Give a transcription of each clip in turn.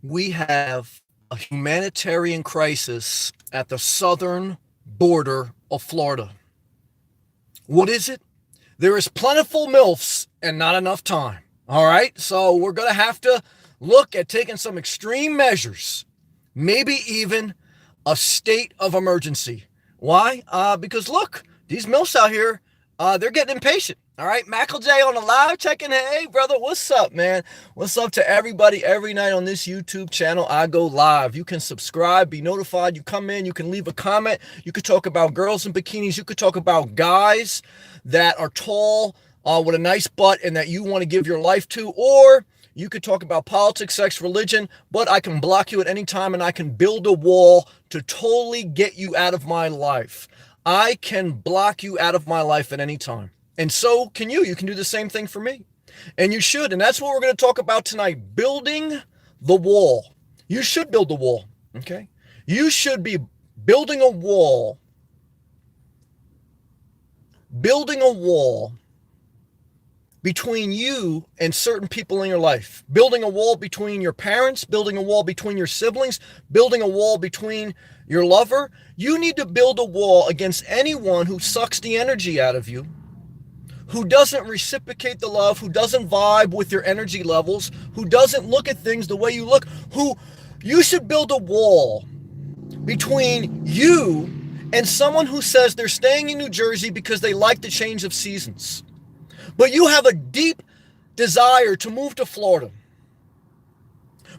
We have a humanitarian crisis at the southern border of Florida. What is it? There is plentiful MILFs and not enough time. All right, so we're going to have to look at taking some extreme measures, maybe even a state of emergency. Why? Because look, these MILFs out here, they're getting impatient. All right, Mackle J on the live checking. Hey, brother, what's up, man? What's up to everybody? Every night on this YouTube channel, I go live. You can subscribe, be notified. You come in, you can leave a comment. You could talk about girls in bikinis. You could talk about guys that are tall with a nice butt and that you want to give your life to, or you could talk about politics, sex, religion, but I can block you at any time and I can build a wall to totally get you out of my life. I can block you out of my life at any time. And so can you. You can do the same thing for me. And you should. And that's what we're going to talk about tonight. Building the wall. You should build the wall. Okay? You should be building a wall. Building a wall between you and certain people in your life. Building a wall between your parents, building a wall between your siblings, building a wall between your lover. You need to build a wall against anyone who sucks the energy out of you, who doesn't reciprocate the love, who doesn't vibe with your energy levels, who doesn't look at things the way you look, who you should build a wall between you and someone who says they're staying in New Jersey because they like the change of seasons. But you have a deep desire to move to Florida.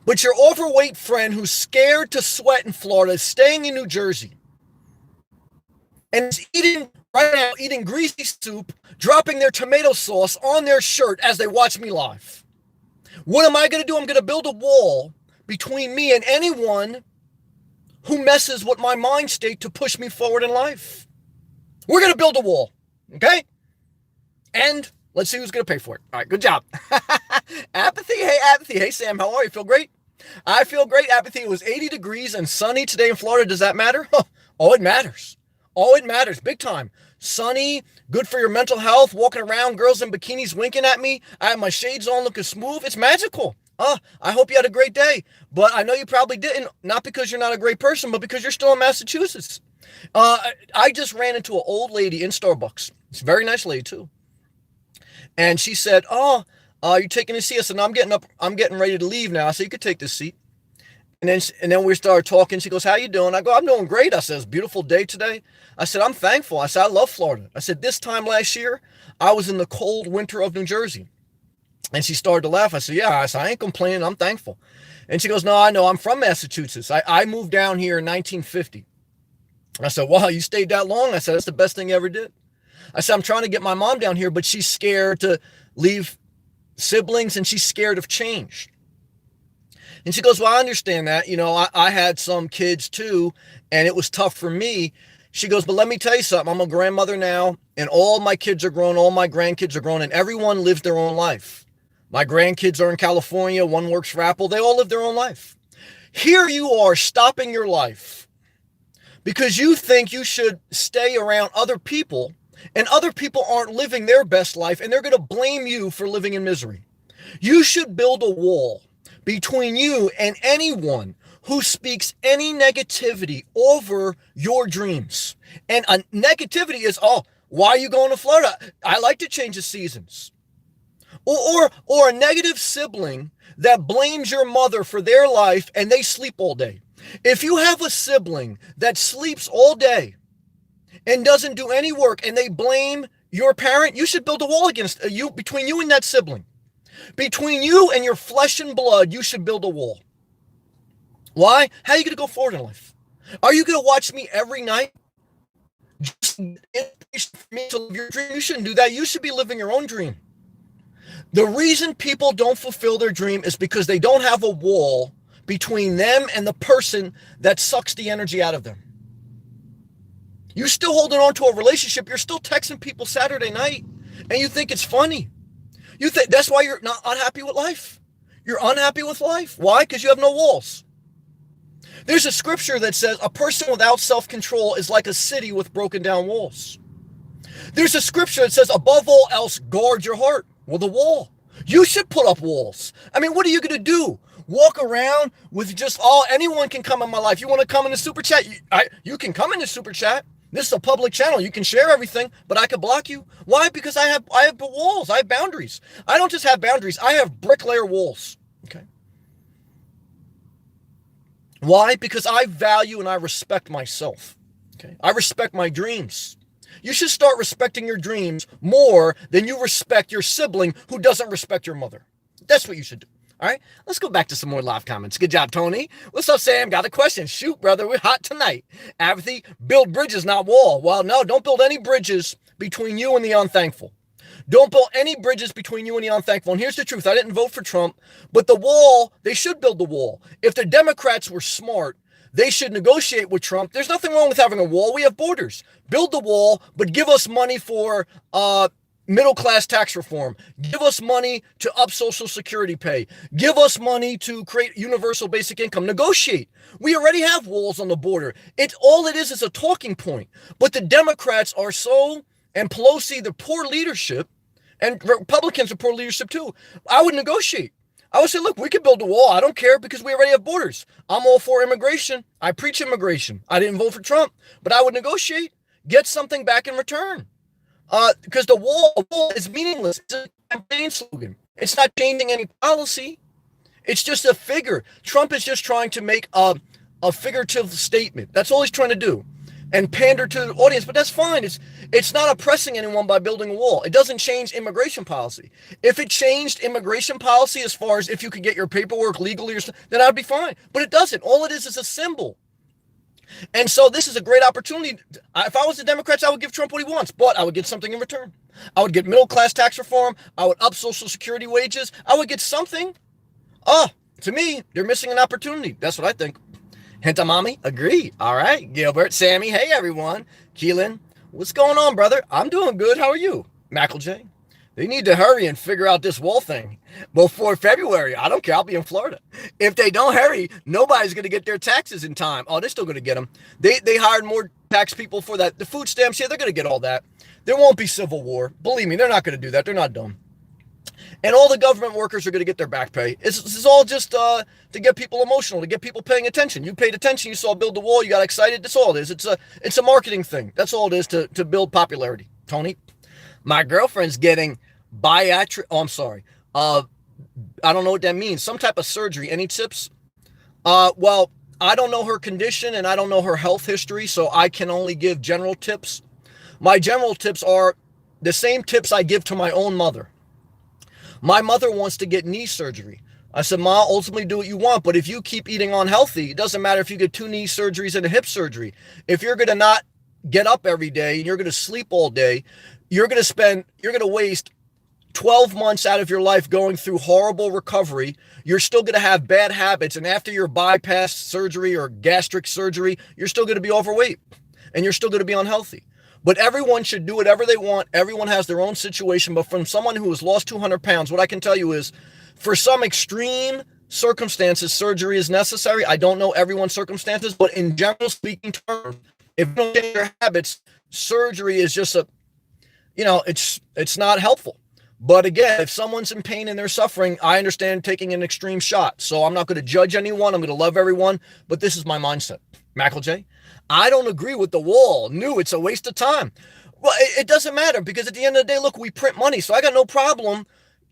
But your overweight friend who's scared to sweat in Florida is staying in New Jersey and is eating greasy soup, dropping their tomato sauce on their shirt as they watch me live. What am I going to do? I'm going to build a wall between me and anyone who messes with my mind state to push me forward in life. We're going to build a wall, okay? And let's see who's going to pay for it. All right, good job. Apathy, hey, Apathy. Hey, Sam, how are you? Feel great? I feel great, Apathy. It was 80 degrees and sunny today in Florida. Does that matter? Oh, it matters. Oh, it matters. Big time. Sunny, good for your mental health, walking around, girls in bikinis winking at me. I have my shades on looking smooth. It's magical. I hope you had a great day. But I know you probably didn't, not because you're not a great person, but because you're still in Massachusetts. I just ran into an old lady in Starbucks. It's a very nice lady, too. And she said, you're taking a seat? I said, no, I'm getting ready to leave now. I said, you could take this seat. And then we started talking. She goes, how you doing? I go, I'm doing great. I said, it's a beautiful day today. I said, I'm thankful. I said, I love Florida. I said, this time last year, I was in the cold winter of New Jersey. And she started to laugh. I said, yeah. I said, I ain't complaining. I'm thankful. And she goes, no, I know. I'm from Massachusetts. I moved down here in 1950. I said, wow, you stayed that long? I said, that's the best thing you ever did. I said, I'm trying to get my mom down here, but she's scared to leave siblings and she's scared of change. And she goes, well, I understand that. You know, I had some kids too, and it was tough for me. She goes, but let me tell you something. I'm a grandmother now, and all my kids are grown. All my grandkids are grown, and everyone lives their own life. My grandkids are in California. One works for Apple. They all live their own life. Here you are stopping your life because you think you should stay around other people, and other people aren't living their best life, and they're going to blame you for living in misery. You should build a wall between you and anyone who speaks any negativity over your dreams. And a negativity is, why are you going to Florida? I like to change the seasons. Or a negative sibling that blames your mother for their life and they sleep all day. If you have a sibling that sleeps all day and doesn't do any work and they blame your parent, you should build a wall against between you and that sibling. Between you and your flesh and blood, you should build a wall. Why? How are you going to go forward in life? Are you going to watch me every night? Just for me to live your dream? You shouldn't do that. You should be living your own dream. The reason people don't fulfill their dream is because they don't have a wall between them and the person that sucks the energy out of them. You're still holding on to a relationship. You're still texting people Saturday night, and you think it's funny. You think that's why you're not unhappy with life. You're unhappy with life. Why? Because you have no walls. There's a scripture that says a person without self-control is like a city with broken down walls. There's a scripture that says above all else, guard your heart with a wall. You should put up walls. I mean, what are you going to do walk around with just all, anyone can come in my life. You want to come in the super chat? You can come in the super chat. This is a public channel. You can share everything, but I could block you. Why? Because I have walls. I have boundaries. I don't just have boundaries. I have bricklayer walls. Okay. Why? Because I value and I respect myself. Okay. I respect my dreams. You should start respecting your dreams more than you respect your sibling who doesn't respect your mother. That's what you should do. All right, let's go back to some more live comments. Good job, Tony. What's up, Sam? Got a question. Shoot, brother. We're hot tonight. Apathy, build bridges, not wall. Well, no, don't build any bridges between you and the unthankful. Don't build any bridges between you and the unthankful. And here's the truth. I didn't vote for Trump, but the wall, they should build the wall. If the Democrats were smart, they should negotiate with Trump. There's nothing wrong with having a wall. We have borders. Build the wall, but give us money for middle-class tax reform. Give us money to up Social Security pay. Give us money to create universal basic income. Negotiate. We already have walls on the border. All it is a talking point. But the Democrats are so, and Pelosi, the poor leadership, and Republicans are poor leadership too. I would negotiate. I would say, look, we could build a wall. I don't care because we already have borders. I'm all for immigration. I preach immigration. I didn't vote for Trump, but I would negotiate, get something back in return. Because the wall is meaningless. It's a campaign slogan. It's not changing any policy. It's just a figure. Trump is just trying to make a figurative statement. That's all he's trying to do. And pander to the audience, but that's fine. It's not oppressing anyone by building a wall. It doesn't change immigration policy. If it changed immigration policy as far as if you could get your paperwork legally, then I'd be fine. But it doesn't. All it is a symbol. And so this is a great opportunity. If I was the Democrats, I would give Trump what he wants, but I would get something in return. I would get middle-class tax reform. I would up Social Security wages. I would get something. To me, they're missing an opportunity. That's what I think. Hentamami, agree. All right. Gilbert, Sammy, hey, everyone. Keelan, what's going on, brother? I'm doing good. How are you? Mackle J. They need to hurry and figure out this wall thing before February. I don't care. I'll be in Florida. If they don't hurry, nobody's going to get their taxes in time. Oh, they're still going to get them. They hired more tax people for that. The food stamps, yeah, they're going to get all that. There won't be civil war. Believe me, they're not going to do that. They're not dumb. And all the government workers are going to get their back pay. This is all just to get people emotional, to get people paying attention. You paid attention. You saw Build the Wall. You got excited. That's all it is. It's a marketing thing. That's all it is to build popularity. Tony, my girlfriend's getting bariatric. Oh, I'm sorry. I don't know what that means. Some type of surgery. Any tips? Well, I don't know her condition and I don't know her health history, so I can only give general tips. My general tips are the same tips I give to my own mother. My mother wants to get knee surgery. I said, Ma, ultimately do what you want, but if you keep eating unhealthy, it doesn't matter if you get 2 knee surgeries and a hip surgery. If you're going to not get up every day and you're going to sleep all day, you're going to waste 12 months out of your life going through horrible recovery. You're still going to have bad habits. And after your bypass surgery or gastric surgery, you're still going to be overweight and you're still going to be unhealthy. But everyone should do whatever they want. Everyone has their own situation. But from someone who has lost 200 pounds, what I can tell you is for some extreme circumstances, surgery is necessary. I don't know everyone's circumstances, but in general speaking terms, if you don't change your habits, surgery is just it's not helpful. But again, if someone's in pain and they're suffering, I understand taking an extreme shot. So I'm not going to judge anyone. I'm going to love everyone. But this is my mindset. Mackle J. I don't agree with the wall. No, it's a waste of time. Well, it doesn't matter because at the end of the day, look, we print money. So I got no problem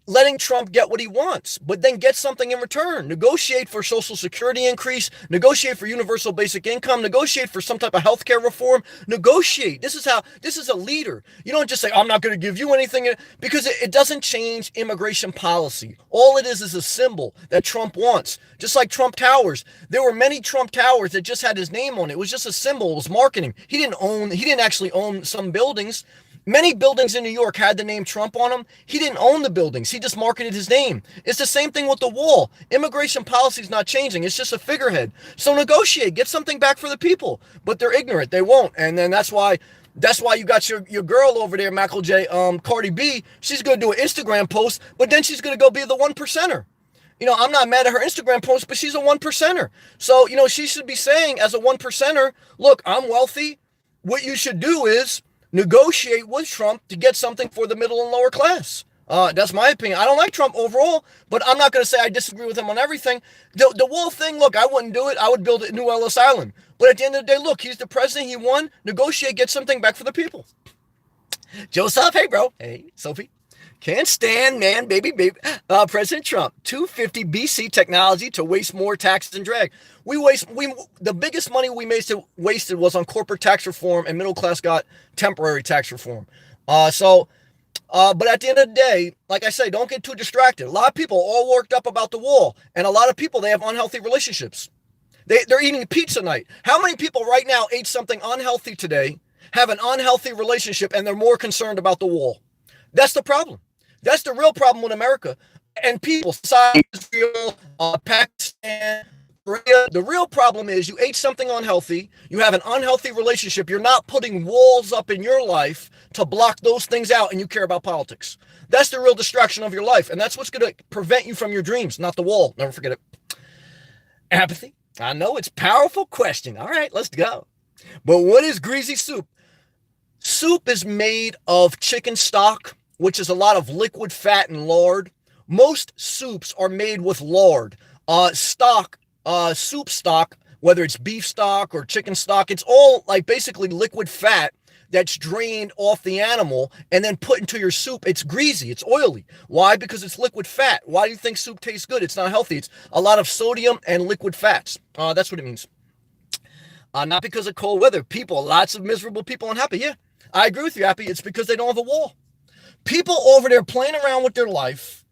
letting Trump get what he wants, but then get something in return. Negotiate for Social Security increase, negotiate for universal basic income, negotiate for some type of healthcare reform, negotiate. This is a leader. You don't just say, I'm not going to give you anything, because it doesn't change immigration policy. All it is a symbol that Trump wants. Just like Trump Towers. There were many Trump Towers that just had his name on it. It was just a symbol. It was marketing. He didn't actually own some buildings. Many buildings in New York had the name Trump on them. He didn't own the buildings. He just marketed his name. It's the same thing with the wall. Immigration policy is not changing. It's just a figurehead. So negotiate. Get something back for the people. But they're ignorant. They won't. And then that's why you got your girl over there, Mackle J, Cardi B. She's going to do an Instagram post, but then she's going to go be the 1%er. I'm not mad at her Instagram post, but she's a 1%er. So, she should be saying as a 1%er, look, I'm wealthy. What you should do is negotiate with Trump to get something for the middle and lower class. That's my opinion. I don't like Trump overall, but I'm not going to say I disagree with him on everything. The wall thing, look, I wouldn't do it. I would build a new Ellis Island. But at the end of the day, look, he's the president. He won. Negotiate, get something back for the people. Joseph, hey, bro. Hey, Sophie. Can't stand, man, baby. President Trump, 250 BC technology to waste more taxes and drag. The biggest money we wasted was on corporate tax reform, and middle class got temporary tax reform. But at the end of the day, like I say, don't get too distracted. A lot of people are all worked up about the wall, and a lot of people, they have unhealthy relationships. They're eating pizza night. How many people right now ate something unhealthy today, have an unhealthy relationship, and they're more concerned about the wall? That's the problem. That's the real problem with America and people, society, Israel, Pakistan, Korea. The real problem is you ate something unhealthy. You have an unhealthy relationship. You're not putting walls up in your life to block those things out, and you care about politics. That's the real distraction of your life, and that's what's going to prevent you from your dreams, not the wall. Never forget it. Apathy. I know it's a powerful question. All right, let's go. But what is greasy soup? Soup is made of chicken stock, which is a lot of liquid fat and lard. Most soups are made with lard. Soup stock, whether it's beef stock or chicken stock, it's all like basically liquid fat that's drained off the animal and then put into your soup. It's greasy, it's oily. Why? Because it's liquid fat. Why do you think soup tastes good? It's not healthy. It's a lot of sodium and liquid fats. That's what it means. Not because of cold weather. Lots of miserable people unhappy. Yeah, I agree with you, Happy. It's because they don't have a wall. People over there playing around with their life,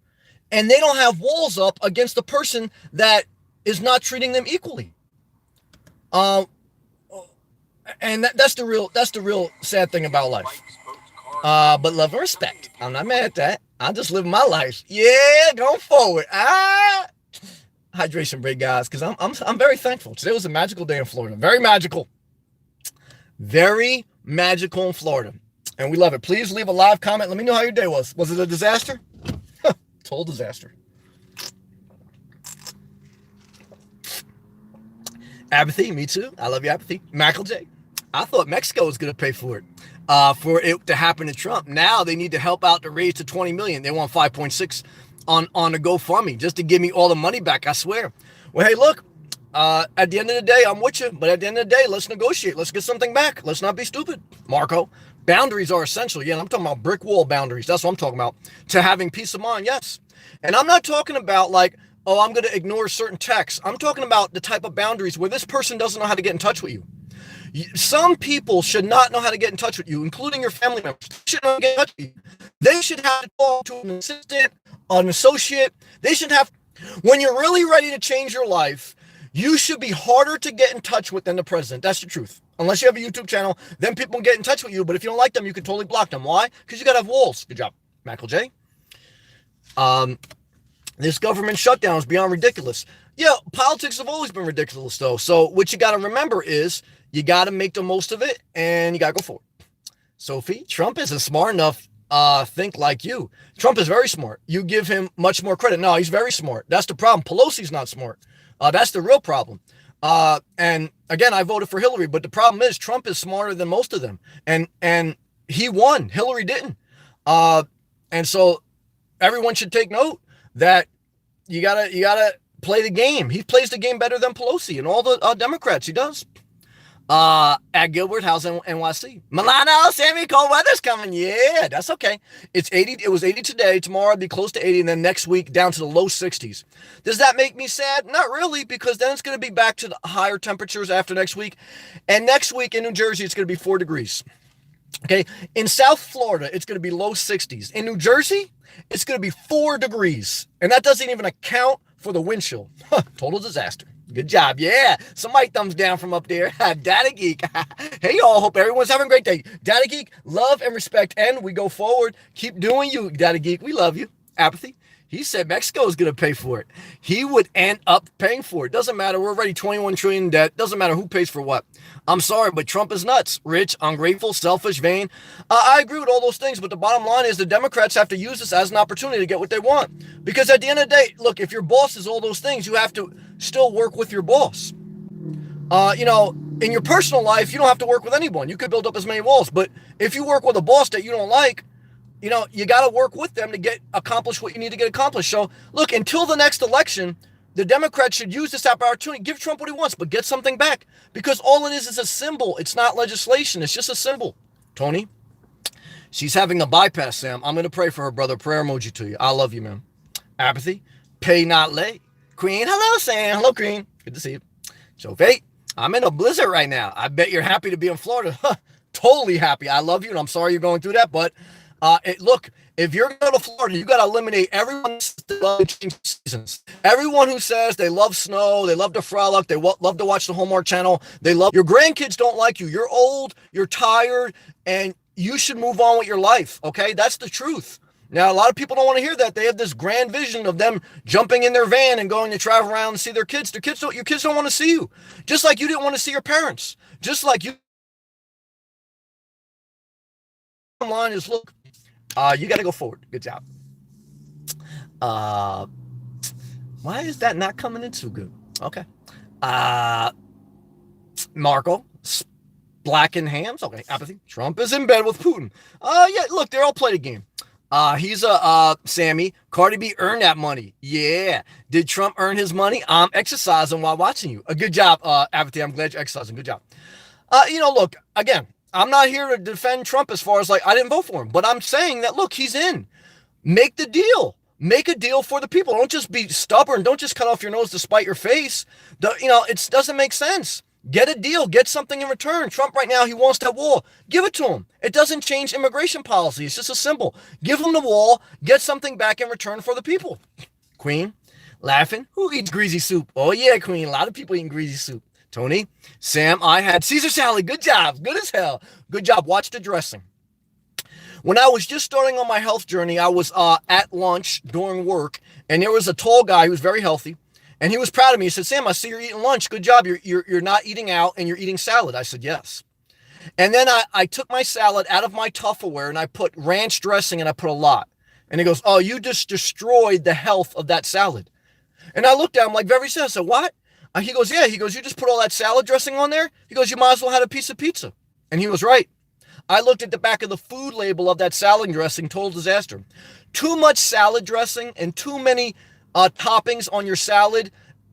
and they don't have walls up against the person that is not treating them equally. And that's the real sad thing about life. But love and respect. I'm not mad at that. I'm just living my life. Yeah, going forward. Hydration break, guys, because I'm very thankful. Today was a magical day in Florida. Very magical. Very magical in Florida. And we love it. Please leave a live comment. Let me know how your day was. Was it a disaster? Total disaster. Apathy, me too. I love you, Apathy. Michael J. I thought Mexico was going to pay for it to happen to Trump. Now they need to help out to raise to 20 million. They want 5.6 on a GoFundMe just to give me all the money back, I swear. Well, hey, look, at the end of the day, I'm with you. But at the end of the day, let's negotiate. Let's get something back. Let's not be stupid, Marco. Boundaries are essential. Yeah, I'm talking about brick wall boundaries. That's what I'm talking about. To having peace of mind, yes. And I'm not talking about like, oh, I'm going to ignore certain texts. I'm talking about the type of boundaries where this person doesn't know how to get in touch with you. Some people should not know how to get in touch with you, including your family members. They should not get in touch with you. They should have to talk to an assistant, an associate. They should have, when you're really ready to change your life, you should be harder to get in touch with than the president. That's the truth. Unless you have a YouTube channel, then people can get in touch with you. But if you don't like them, you can totally block them. Why? Because you got to have walls. Good job, Michael J. This government shutdown is beyond ridiculous. Yeah, politics have always been ridiculous, though. So what you got to remember is you got to make the most of it, and you got to go for it. Sophie, Trump isn't smart enough think like you. Trump is very smart. You give him much more credit. No, he's very smart. That's the problem. Pelosi's not smart. That's the real problem. And again, I voted for Hillary, but the problem is Trump is smarter than most of them. And he won. Hillary didn't. And so everyone should take note that you gotta play the game. He plays the game better than Pelosi and all the Democrats. He does. At Gilbert House in NYC. Milano, Sammy, cold weather's coming. Yeah, that's okay. It's 80. It was 80 today. Tomorrow it'll be close to 80, and then next week down to the low 60s. Does that make me sad? Not really, because then it's going to be back to the higher temperatures after next week. And next week in New Jersey, it's going to be 4 degrees. Okay. In South Florida, it's going to be low 60s. In New Jersey, it's going to be 4 degrees. And that doesn't even account for the wind chill. Total disaster. Good job. Yeah. Somebody thumbs down from up there. Data Geek. Hey, y'all. Hope everyone's having a great day. Data Geek, love and respect. And we go forward. Keep doing you, Data Geek. We love you. Apathy. He said Mexico is going to pay for it. He would end up paying for it. Doesn't matter. We're already 21 trillion in debt. Doesn't matter who pays for what. I'm sorry, but Trump is nuts. Rich, ungrateful, selfish, vain. I agree with all those things, but the bottom line is the Democrats have to use this as an opportunity to get what they want. Because at the end of the day, look, if your boss is all those things, you have to still work with your boss. In your personal life, you don't have to work with anyone. You could build up as many walls. But if you work with a boss that you don't like, you got to work with them to get accomplish what you need to get accomplished. So look, until the next election, the Democrats should use this opportunity, give Trump what he wants, but get something back, because all it is a symbol. It's not legislation. It's just a symbol. Tony, she's having a bypass, Sam. I'm going to pray for her, brother. Prayer emoji to you. I love you, man. Apathy, pay not lay. Queen, hello, Sam. Hello, Queen. Good to see you. So, Fate, I'm in a blizzard right now. I bet you're happy to be in Florida. Totally happy. I love you, and I'm sorry you're going through that, but look, if you're going to Florida, you got to eliminate everyone that loves seasons. Everyone who says they love snow, they love to frolic, they love to watch the Hallmark Channel, they love your grandkids don't like you. You're old, you're tired, and you should move on with your life. Okay, that's the truth. Now, a lot of people don't want to hear that. They have this grand vision of them jumping in their van and going to travel around and see their kids. Your kids don't want to see you. Just like you didn't want to see your parents. Just like you. Bottom line is, look, you got to go forward. Good job. Why is that not coming in too good? Okay. Marco, blackened hams. Okay, apathy. Trump is in bed with Putin. Yeah, look, they're all played a game. He's Sammy. Cardi B earned that money. Yeah. Did Trump earn his money? I'm exercising while watching you. A good job, apathy. I'm glad you're exercising. Good job. Look, again, I'm not here to defend Trump as far as like I didn't vote for him, but I'm saying that, look, he's in. Make the deal. Make a deal for the people. Don't just be stubborn. Don't just cut off your nose to spite your face. It doesn't make sense. Get a deal. Get something in return. Trump right now, he wants that wall. Give it to him. It doesn't change immigration policy. It's just a symbol. Give him the wall. Get something back in return for the people. Queen, laughing. Who eats greasy soup? Oh, yeah, Queen. A lot of people eating greasy soup. Tony, Sam, I had Caesar salad. Good job. Good as hell. Good job. Watch the dressing. When I was just starting on my health journey, I was at lunch during work, and there was a tall guy who was very healthy, and he was proud of me. He said, Sam, I see you're eating lunch. Good job. You're not eating out, and you're eating salad. I said, yes. And then I took my salad out of my Tupperware, and I put ranch dressing, and I put a lot. And he goes, oh, you just destroyed the health of that salad. And I looked at him like very sad. I said, what? He goes, yeah. He goes, you just put all that salad dressing on there? He goes, you might as well have a piece of pizza. And he was right. I looked at the back of the food label of that salad dressing, total disaster. Too much salad dressing and too many toppings on your salad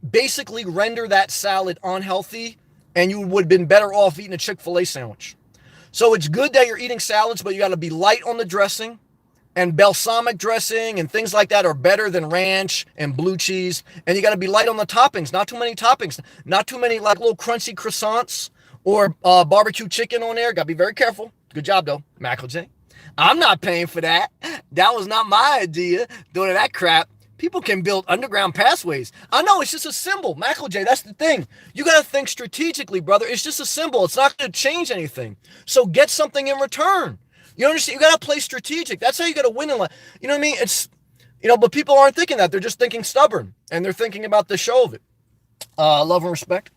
basically render that salad unhealthy, and you would have been better off eating a Chick-fil-A sandwich. So it's good that you're eating salads, but you got to be light on the dressing, and balsamic dressing and things like that are better than ranch and blue cheese. And you got to be light on the toppings, not too many toppings, not too many like little crunchy croissants or barbecue chicken on there. Got to be very careful. Good job, though, Michael J. I'm not paying for that. That was not my idea, doing that crap. People can build underground pathways. I know, it's just a symbol. Michael J., that's the thing. You got to think strategically, brother. It's just a symbol. It's not going to change anything. So get something in return. You understand? You got to play strategic. That's how you got to win in life. You know what I mean? It's, but people aren't thinking that. They're just thinking stubborn, and they're thinking about the show of it. Love and respect.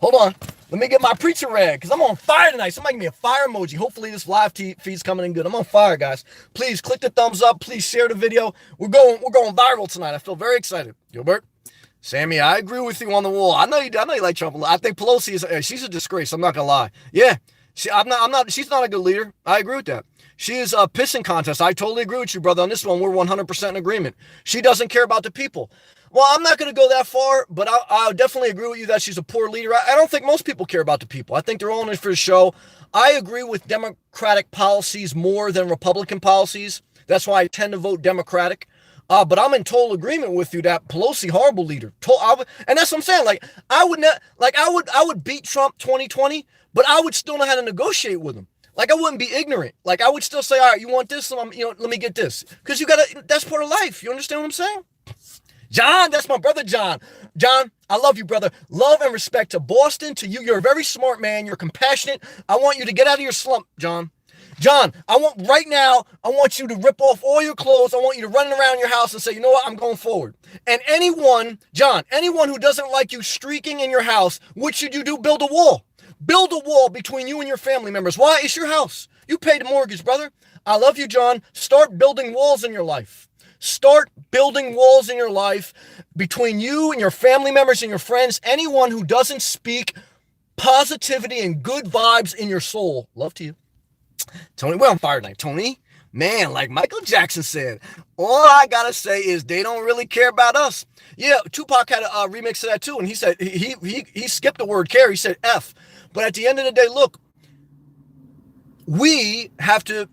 Hold on. Let me get my preacher rag, because I'm on fire tonight. Somebody give me a fire emoji. Hopefully this live feed's coming in good. I'm on fire, guys. Please click the thumbs up. Please share the video. We're going viral tonight. I feel very excited. Gilbert, Sammy, I agree with you on the wall. I know you like Trump a lot. I think Pelosi she's a disgrace. I'm not gonna lie. Yeah, she's not a good leader. I agree with that. She is a pissing contest. I totally agree with you, brother. On this one, we're 100% in agreement. She doesn't care about the people. Well, I'm not going to go that far, but I'll definitely agree with you that she's a poor leader. I don't think most people care about the people. I think they're all in it for the show. I agree with Democratic policies more than Republican policies. That's why I tend to vote Democratic. But I'm in total agreement with you that Pelosi, horrible leader. And that's what I'm saying. Like, I would beat Trump 2020, but I would still know how to negotiate with him. Like, I wouldn't be ignorant. Like, I would still say, all right, you want this? Let me get this. Because that's part of life. You understand what I'm saying? John, that's my brother, John. John, I love you, brother. Love and respect to Boston, to you. You're a very smart man. You're compassionate. I want you to get out of your slump, John. John, I want you to rip off all your clothes. I want you to run around your house and say, you know what, I'm going forward. And anyone who doesn't like you streaking in your house, what should you do? Build a wall. Build a wall between you and your family members. Why? It's your house. You paid the mortgage, brother. I love you, John. Start building walls in your life. Start building walls in your life between you and your family members and your friends. Anyone who doesn't speak positivity and good vibes in your soul. Love to you. Tony, we're on fire tonight. Tony, Man, like Michael Jackson said, all I gotta say is they don't really care about us. Yeah, Tupac had a remix of that too, and he said he skipped the word care. He said F. But at the end of the day, look, we have to,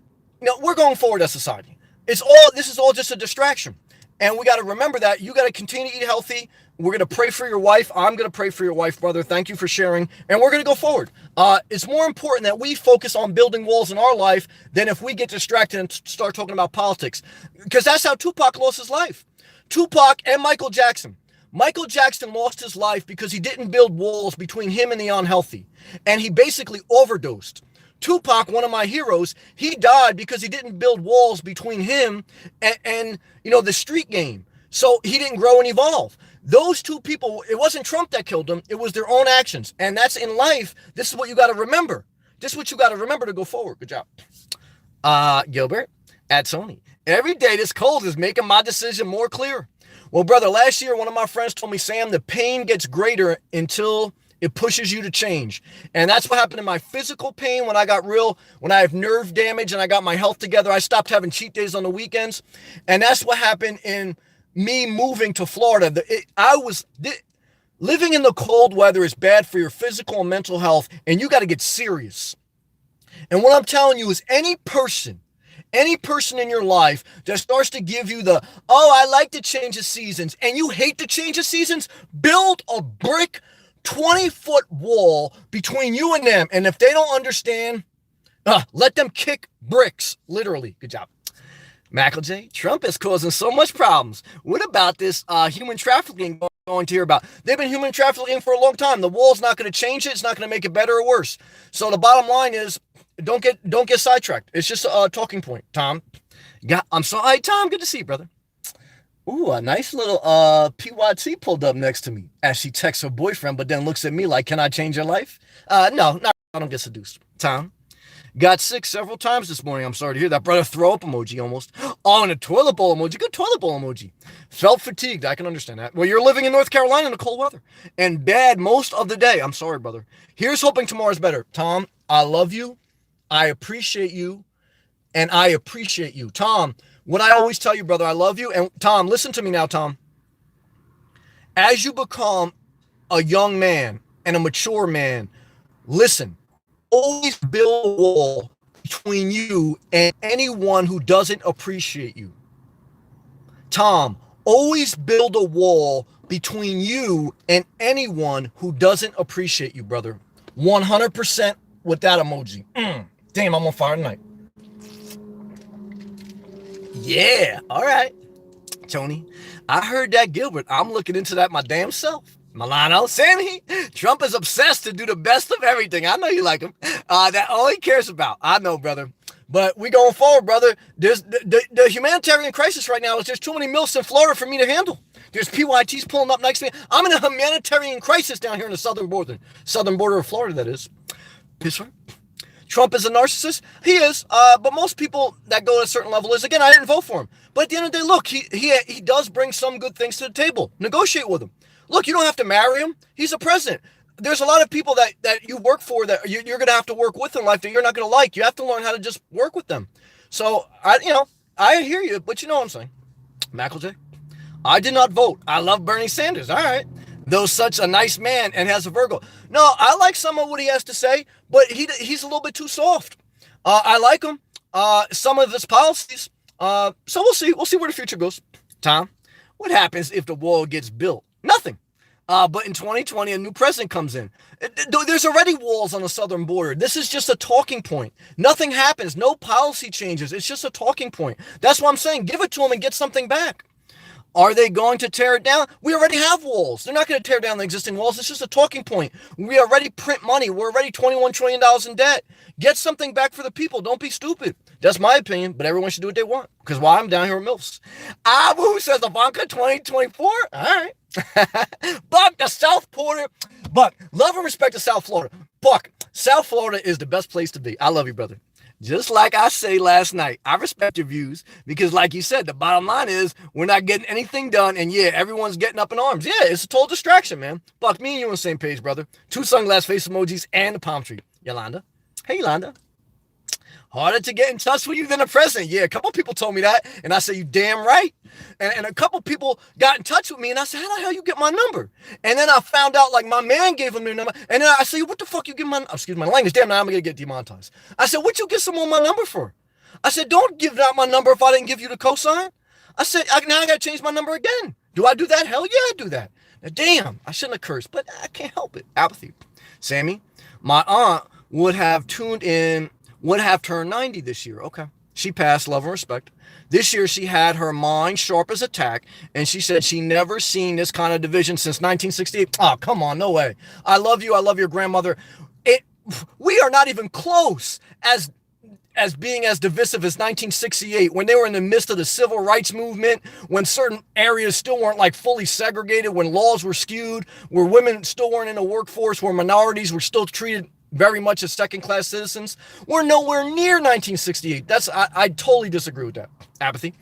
we're going forward as society. This is all just a distraction. And we got to remember that you got to continue to eat healthy. We're going to pray for your wife. I'm going to pray for your wife, brother. Thank you for sharing. And we're going to go forward. It's more important that we focus on building walls in our life than if we get distracted and start talking about politics. Because that's how Tupac lost his life. Tupac and Michael Jackson. Michael Jackson lost his life because he didn't build walls between him and the unhealthy. And he basically overdosed. Tupac, one of my heroes, he died because he didn't build walls between him and the street game. So he didn't grow and evolve. Those two people, it wasn't Trump that killed them. It was their own actions. And that's in life. This is what you got to remember. This is what you got to remember to go forward. Good job. Gilbert, at Sony. Every day this cold is making my decision more clear. Well, brother, last year, one of my friends told me, Sam, the pain gets greater until it pushes you to change. And that's what happened in my physical pain when I have nerve damage and I got my health together. I stopped having cheat days on the weekends. And that's what happened in me moving to Florida. Living in the cold weather is bad for your physical and mental health, and you got to get serious. And what I'm telling you is any person in your life that starts to give you I like to change the seasons, and you hate to change the seasons, build a brick 20-foot wall between you and them. And if they don't understand, let them kick bricks, literally. Good job. Michael J. Trump is causing so much problems. What about this human trafficking going to hear about? They've been human trafficking for a long time. The wall's not going to change it. It's not going to make it better or worse. So the bottom line is, don't get sidetracked. It's just a talking point, Tom. I'm sorry, hey, Tom, good to see you, brother. Ooh, a nice little PYT pulled up next to me as she texts her boyfriend, but then looks at me like, can I change your life? No, I don't get seduced. Tom, got sick several times this morning. I'm sorry to hear that, brother. Throw up emoji almost. Oh, and a toilet bowl emoji. Good toilet bowl emoji. Felt fatigued. I can understand that. Well, you're living in North Carolina in the cold weather and bad most of the day. I'm sorry, brother. Here's hoping tomorrow's better. Tom, I love you. I appreciate you. And I appreciate you. Tom, what I always tell you, brother, I love you. And Tom, listen to me now, Tom. As you become a young man and a mature man, listen, always build a wall between you and anyone who doesn't appreciate you. Tom, always build a wall between you and anyone who doesn't appreciate you, brother. 100% with that emoji. Damn, I'm on fire tonight. Yeah, all right. Tony, I heard that, Gilbert. I'm looking into that my damn self. Milano, Sammy, Trump is obsessed to do the best of everything. I know you like him. That all he cares about. I know, brother. But we going forward, brother. There's the humanitarian crisis right now is there's too many milfs in Florida for me to handle. There's PYTs pulling up next to me. I'm in a humanitarian crisis down here in the southern border of Florida, that is. Pittsburgh. Trump is a narcissist? He is, but most people that go to a certain level is, again, I didn't vote for him. But at the end of the day, look, he does bring some good things to the table. Negotiate with him. Look, you don't have to marry him. He's a president. There's a lot of people that you work for that you're going to have to work with in life that you're not going to like. You have to learn how to just work with them. So, I hear you, but you know what I'm saying. Michael J. I did not vote. I love Bernie Sanders. All right. Though such a nice man and has a Virgo. No, I like some of what he has to say, but he's a little bit too soft. I like him. Some of his policies. So we'll see. We'll see where the future goes. Tom, what happens if the wall gets built? Nothing. But in 2020, a new president comes in. There's already walls on the southern border. This is just a talking point. Nothing happens. No policy changes. It's just a talking point. That's what I'm saying. Give it to him and get something back. Are they going to tear it down? We already have walls. They're not going to tear down the existing walls. It's just a talking point. We already print money. We're already $21 trillion in debt. Get something back for the people. Don't be stupid. That's my opinion, but everyone should do what they want. Because why? I'm down here with MILFs. Who says Ivanka 2024? All right. Buck, the South Florida. Buck, love and respect to South Florida. Buck, South Florida is the best place to be. I love you, brother. Just like I say last night, I respect your views because like you said, the bottom line is we're not getting anything done. And yeah, everyone's getting up in arms. Yeah, it's a total distraction, man. Buck, me and you on the same page, brother. 2 sunglass face emojis and a palm tree. Yolanda. Hey, Yolanda. Harder to get in touch with you than the president. Yeah, a couple people told me that, and I said, you damn right. And a couple people got in touch with me, and I said, how the hell you get my number? And then I found out, like, my man gave him their number, and then I said, what the fuck you give my, excuse my language, damn, now I'm gonna get demonetized. I said, what you get someone my number for? I said, don't give out my number if I didn't give you the cosign. I said, now I gotta change my number again. Do I do that? Hell yeah, I do that. Now, damn, I shouldn't have cursed, but I can't help it. Apathy. Sammy, my aunt would have tuned in, would have turned 90 this year. Okay. She passed, love and respect. This year, she had her mind sharp as a tack, and she said she never seen this kind of division since 1968. Oh, come on, no way. I love you. I love your grandmother. We are not even close as being as divisive as 1968, when they were in the midst of the civil rights movement, when certain areas still weren't like fully segregated, when laws were skewed, where women still weren't in the workforce, where minorities were still treated very much as second-class citizens. We're nowhere near 1968. I totally disagree with that. Apathy.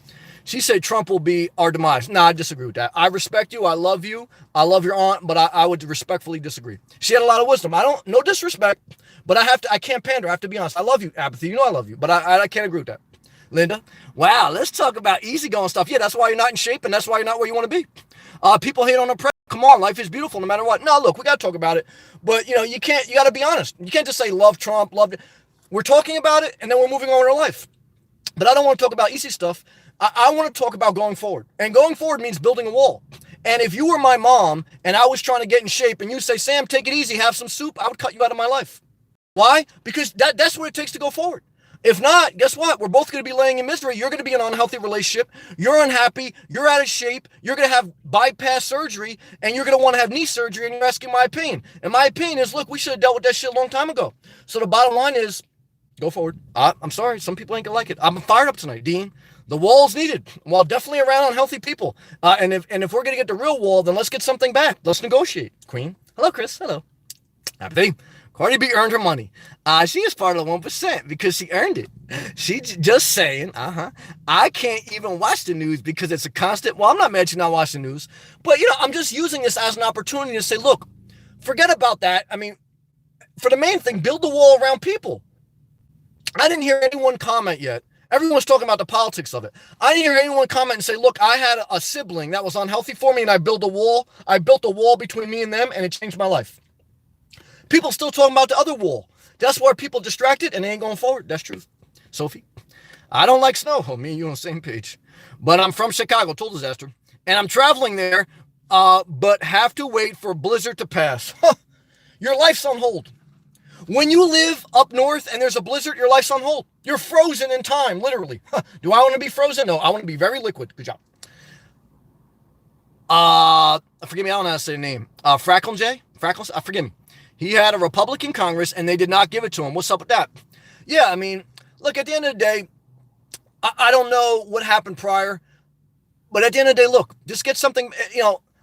She said Trump will be our demise. No, I disagree with that. I respect you. I love you. I love your aunt, but I would respectfully disagree. She had a lot of wisdom. No disrespect, but I can't pander. I have to be honest. I love you, Apathy. You know I love you, but I can't agree with that. Linda, wow, let's talk about easygoing stuff. Yeah, that's why you're not in shape, and that's why you're not where you want to be. People hate on the press. Come on, life is beautiful no matter what. No, look, we got to talk about it. But, you got to be honest. You can't just say love Trump, love it. We're talking about it, and then we're moving on with our life. But I don't want to talk about easy stuff. I want to talk about going forward. And going forward means building a wall. And if you were my mom, and I was trying to get in shape, and you say, Sam, take it easy, have some soup, I would cut you out of my life. Why? Because that's what it takes to go forward. If not, guess what? We're both going to be laying in misery. You're going to be in an unhealthy relationship. You're unhappy. You're out of shape. You're going to have bypass surgery, and you're going to want to have knee surgery, and you're asking my opinion. And my opinion is, look, we should have dealt with that shit a long time ago. So the bottom line is, go forward. I'm sorry. Some people ain't going to like it. I'm fired up tonight, Dean. The wall's needed. Well, definitely around unhealthy people. And if we're going to get the real wall, then let's get something back. Let's negotiate. Queen. Hello, Chris. Hello. Apathy. Cardi B earned her money. She is part of the 1% because she earned it. She's just saying, I can't even watch the news because it's a constant. Well, I'm not mad you not watch the news, but I'm just using this as an opportunity to say, look, forget about that. I mean, for the main thing, build the wall around people. I didn't hear anyone comment yet. Everyone's talking about the politics of it. I didn't hear anyone comment and say, look, I had a sibling that was unhealthy for me and I built a wall. I built a wall between me and them and it changed my life. People still talking about the other wall. That's where people distracted and they ain't going forward. That's true. Sophie, I don't like snow. Oh, me and you on the same page. But I'm from Chicago, total disaster. And I'm traveling there, but have to wait for a blizzard to pass. Your life's on hold. When you live up north and there's a blizzard, your life's on hold. You're frozen in time, literally. Do I want to be frozen? No, I want to be very liquid. Good job. Forgive me, I don't know how to say the name. Freckles, forgive me. He had a Republican Congress and they did not give it to him. What's up with that? Yeah, I mean, look, at the end of the day, I don't know what happened prior, but at the end of the day, look, just get something,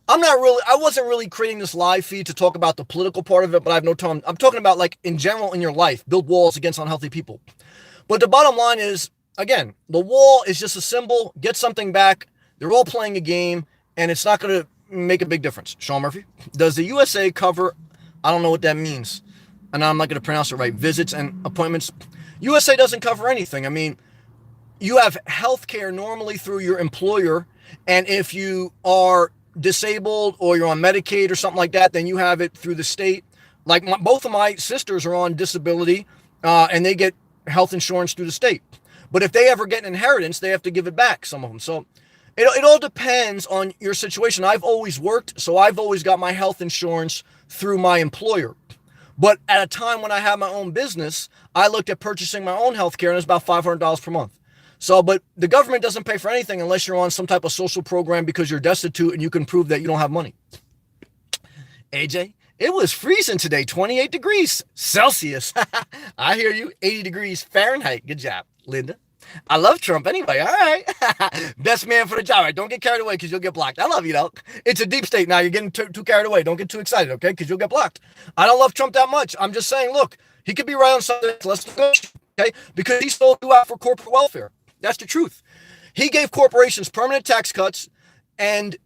I wasn't really creating this live feed to talk about the political part of it, but I have no time. I'm talking about like in general in your life, build walls against unhealthy people. But the bottom line is, again, the wall is just a symbol, get something back. They're all playing a game and it's not going to make a big difference. Sean Murphy, does the USA cover, I don't know what that means, and I'm not going to pronounce it right, visits and appointments? USA doesn't cover anything. I mean, you have health care normally through your employer, and if you are disabled or you're on Medicaid or something like that, then you have it through the state. Like both of my sisters are on disability, and they get health insurance through the state. But if they ever get an inheritance, they have to give it back, some of them. So it all depends on your situation. I've always worked, so I've always got my health insurance through my employer. But at a time when I had my own business, I looked at purchasing my own health care, and it's about $500 per month. So, but the government doesn't pay for anything unless you're on some type of social program because you're destitute and you can prove that you don't have money. AJ, it was freezing today, 28 degrees Celsius. I hear you, 80 degrees Fahrenheit. Good job, Linda. I love Trump anyway. All right. Best man for the job. All right. Don't get carried away because you'll get blocked. I love you, though. It's a deep state now. You're getting too carried away. Don't get too excited, okay? Because you'll get blocked. I don't love Trump that much. I'm just saying, look, he could be right on something. Let's go, okay? Because he sold you out for corporate welfare. That's the truth. He gave corporations permanent tax cuts, and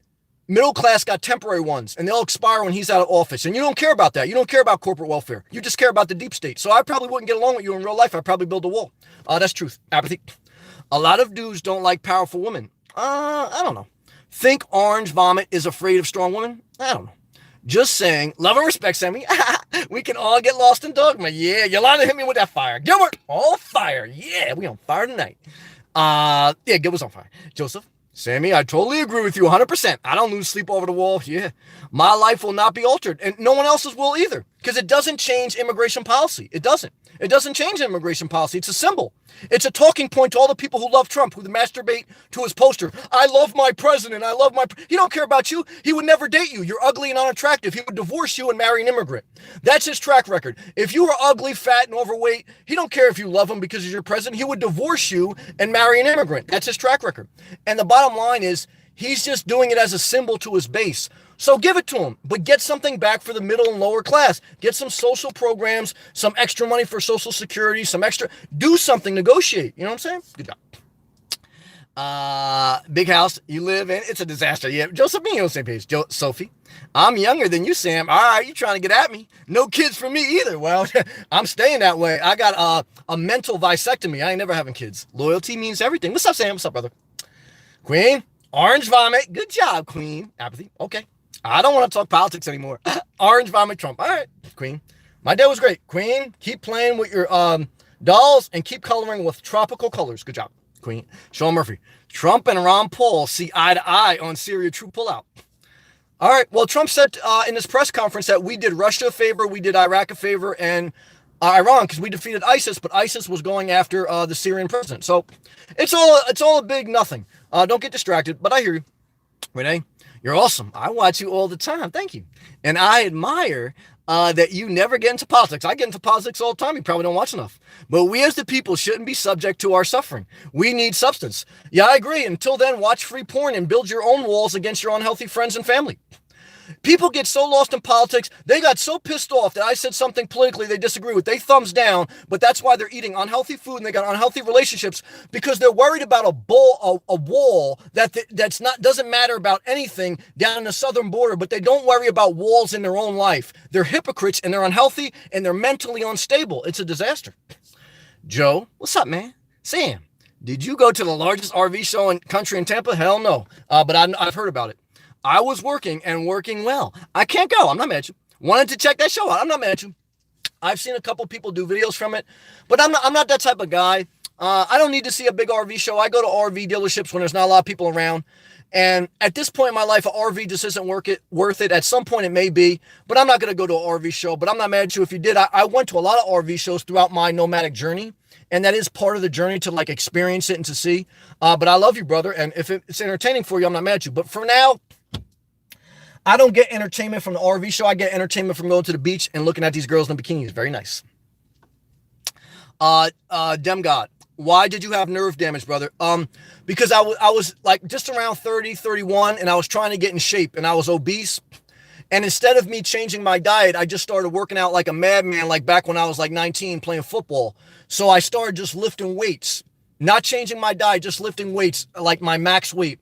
Middle class got temporary ones, and they'll expire when he's out of office. And you don't care about that. You don't care about corporate welfare. You just care about the deep state. So I probably wouldn't get along with you in real life. I'd probably build a wall. That's truth. Apathy. A lot of dudes don't like powerful women. I don't know. Think Orange Vomit is afraid of strong women? I don't know. Just saying, love and respect, Sammy. We can all get lost in dogma. Yeah, Yolanda hit me with that fire. Gilbert, all fire. Yeah, we on fire tonight. Yeah, Gilbert's on fire. Joseph, Sammy, I totally agree with you 100%. I don't lose sleep over the wall. Yeah, my life will not be altered, and no one else's will either, because it doesn't change immigration policy. It doesn't. It doesn't change immigration policy. It's a symbol. It's a talking point to all the people who love Trump, who masturbate to his poster. I love my president. I love my... He don't care about you. He would never date you. You're ugly and unattractive. He would divorce you and marry an immigrant. That's his track record. If you were ugly, fat, and overweight, he don't care if you love him because he's your president. He would divorce you and marry an immigrant. That's his track record. And the bottom line is, he's just doing it as a symbol to his base. So give it to him, but get something back for the middle and lower class. Get some social programs, some extra money for Social Security, some extra, do something, negotiate. You know what I'm saying? Good job. Big house you live in, it's a disaster. Yeah, Joseph, me on the same page. Sophie, I'm younger than you, Sam. All right, you trying to get at me? No kids for me either. Well, I'm staying that way. I got a mental vasectomy. I ain't never having kids. Loyalty means everything. What's up, Sam? What's up, brother? Queen, Orange Vomit. Good job, Queen. Apathy. Okay. I don't want to talk politics anymore. Orange Vomit Trump. All right, Queen. My day was great. Queen, keep playing with your dolls and keep coloring with tropical colors. Good job, Queen. Sean Murphy. Trump and Ron Paul see eye to eye on Syria troop pullout. All right. Well, Trump said in his press conference that we did Russia a favor, we did Iraq a favor, and Iran, because we defeated ISIS, but ISIS was going after the Syrian president. So it's all a big nothing. Don't get distracted, but I hear you. Renee, you're awesome. I watch you all the time. Thank you. And I admire that you never get into politics. I get into politics all the time. You probably don't watch enough. But we as the people shouldn't be subject to our suffering. We need substance. Yeah, I agree. Until then, watch free porn and build your own walls against your unhealthy friends and family. People get so lost in politics, they got so pissed off that I said something politically they disagree with. They thumbs down, but that's why they're eating unhealthy food and they got unhealthy relationships, because they're worried about a wall that's not, doesn't matter about anything down in the southern border, but they don't worry about walls in their own life. They're hypocrites and they're unhealthy and they're mentally unstable. It's a disaster. Joe, what's up, man? Sam, did you go to the largest RV show in country in Tampa? Hell no. But I've heard about it. I was working and working well. I can't go. I'm not mad at you. Wanted to check that show out. I'm not mad at you. I've seen a couple people do videos from it, but I'm not that type of guy. I don't need to see a big RV show. I go to RV dealerships when there's not a lot of people around. And at this point in my life, an RV just isn't worth it. At some point it may be, but I'm not going to go to an RV show. But I'm not mad at you if you did. I went to a lot of RV shows throughout my nomadic journey. And that is part of the journey to like experience it and to see. But I love you, brother. And if it's entertaining for you, I'm not mad at you. But for now, I don't get entertainment from the RV show. I get entertainment from going to the beach and looking at these girls in bikinis. Very nice. Dem God, why did you have nerve damage, brother? Because I was like just around 30, 31, and I was trying to get in shape, and I was obese. And instead of me changing my diet, I just started working out like a madman, like back when I was like 19 playing football. So I started just lifting weights, not changing my diet, just lifting weights, like my max weight.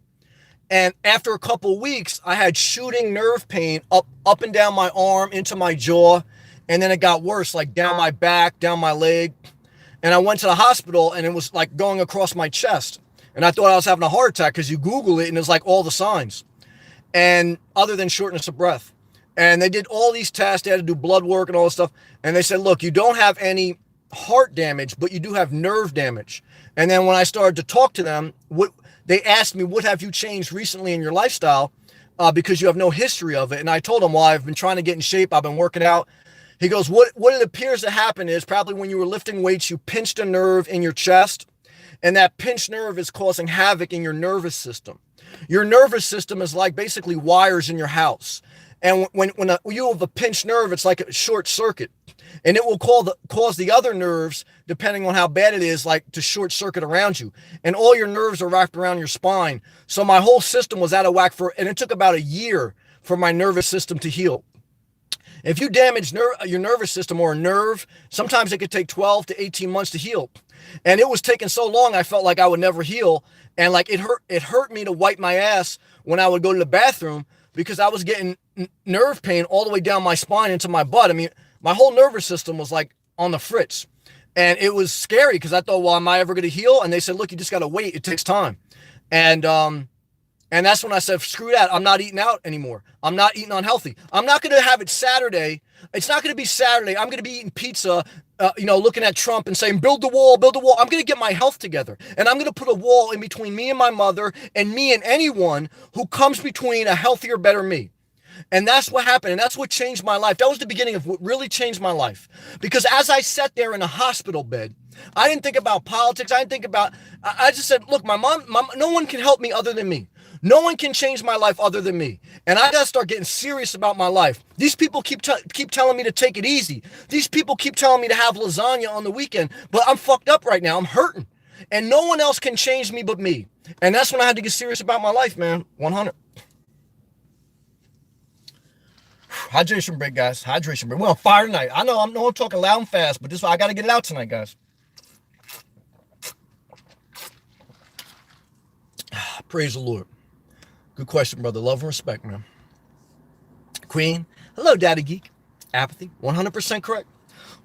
And after a couple of weeks, I had shooting nerve pain up and down my arm, into my jaw. And then it got worse, like down my back, down my leg. And I went to the hospital and it was like going across my chest. And I thought I was having a heart attack because you Google it and it's like all the signs. And other than shortness of breath. And they did all these tests. They had to do blood work and all this stuff. And they said, look, you don't have any heart damage, but you do have nerve damage. And then when I started to talk to them, they asked me, what have you changed recently in your lifestyle? Because you have no history of it. And I told them, well, I've been trying to get in shape. I've been working out. He goes, what it appears to happen is probably when you were lifting weights, you pinched a nerve in your chest. And that pinched nerve is causing havoc in your nervous system. Your nervous system is like basically wires in your house. And when you have a pinched nerve, it's like a short circuit. And it will cause the other nerves, depending on how bad it is, like to short circuit around you. And all your nerves are wrapped around your spine. So my whole system was out of whack and it took about a year for my nervous system to heal. If you damage your nervous system or a nerve, sometimes it could take 12 to 18 months to heal. And it was taking so long, I felt like I would never heal. And like it hurt me to wipe my ass when I would go to the bathroom. because I was getting nerve pain all the way down my spine into my butt. I mean, my whole nervous system was like on the fritz. And it was scary because I thought, well, am I ever going to heal? And they said, look, you just got to wait. It takes time. And that's when I said, screw that. I'm not eating out anymore. I'm not eating unhealthy. I'm not going to have it Saturday. It's not going to be Saturday. I'm going to be eating pizza, looking at Trump and saying, build the wall, build the wall. I'm going to get my health together. And I'm going to put a wall in between me and my mother and me and anyone who comes between a healthier, better me. And that's what happened. And that's what changed my life. That was the beginning of what really changed my life. Because as I sat there in a hospital bed, I didn't think about politics. I just said, look, my mom, no one can help me other than me. No one can change my life other than me. And I got to start getting serious about my life. These people keep telling me to take it easy. These people keep telling me to have lasagna on the weekend, but I'm fucked up right now. I'm hurting. And no one else can change me but me. And that's when I had to get serious about my life, man. 100. Hydration break, guys. Hydration break. We're on fire tonight. I know I'm talking loud and fast, but I got to get it out tonight, guys. Praise the Lord. Good question, brother. Love and respect, man. Queen. Hello, Daddy Geek. Apathy. 100% correct.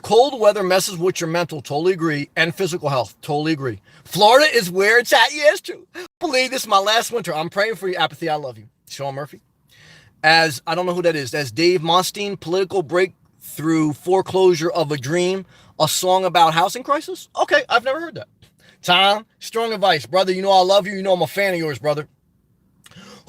Cold weather messes with your mental. Totally agree. And physical health. Totally agree. Florida is where it's at. Yeah, it's true. I believe this is my last winter. I'm praying for you, Apathy. I love you. Sean Murphy. As, I don't know who that is, as Dave Mustaine, political breakthrough, foreclosure of a dream, a song about housing crisis? Okay, I've never heard that. Tom, strong advice. Brother, you know I love you. You know I'm a fan of yours, brother.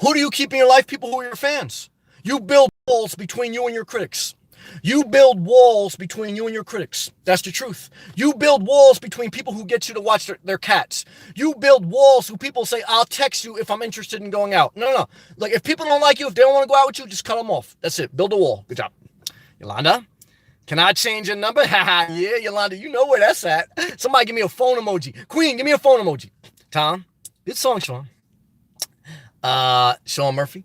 Who do you keep in your life? People who are your fans. You build walls between you and your critics. You build walls between you and your critics. That's the truth. You build walls between people who get you to watch their cats. You build walls who people say, I'll text you if I'm interested in going out. No. Like, if people don't like you, if they don't want to go out with you, just cut them off. That's it. Build a wall. Good job. Yolanda, can I change your number? Yeah, Yolanda, you know where that's at. Somebody give me a phone emoji. Queen, give me a phone emoji. Tom, good song, Sean. Sean Murphy.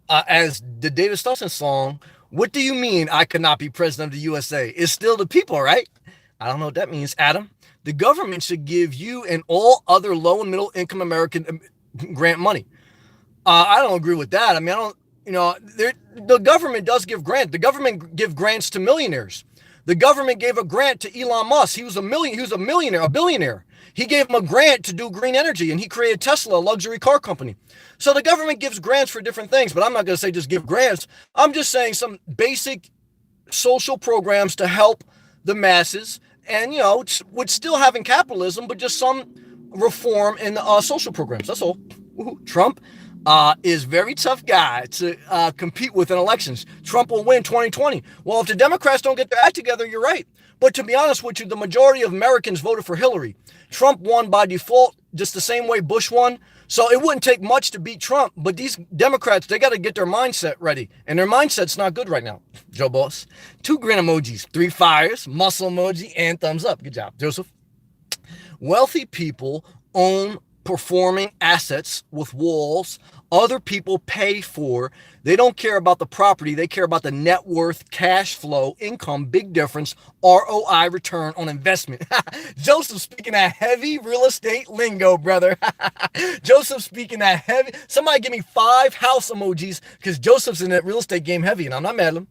As the David Stutson song, what do you mean I could not be president of the USA? It's still the people, right? I don't know what that means. Adam, the government should give you and all other low and middle income American grant money. I don't agree with that. I mean, the government does give grants. The government give grants to millionaires. The government gave a grant to Elon Musk. He was a millionaire, a billionaire. He gave him a grant to do green energy, and he created Tesla, a luxury car company. So the government gives grants for different things, but I'm not going to say just give grants. I'm just saying some basic social programs to help the masses, and, with still having capitalism, but just some reform in social programs. That's all. Trump is a very tough guy to compete with in elections. Trump will win 2020. Well, if the Democrats don't get their act together, you're right. But to be honest with you, the majority of Americans voted for Hillary. Trump won by default, just the same way Bush won. So it wouldn't take much to beat Trump. But these Democrats, they got to get their mindset ready. And their mindset's not good right now. Joe Boss. 2 grin emojis, 3 fires, muscle emoji, and thumbs up. Good job, Joseph. Wealthy people own performing assets with walls other people pay for. They don't care about the property. They care about the net worth, cash flow, income, big difference, ROI, return on investment. Joseph speaking that heavy real estate lingo, brother. Joseph speaking that heavy. Somebody give me 5 house emojis because Joseph's in that real estate game heavy, and I'm not mad at him.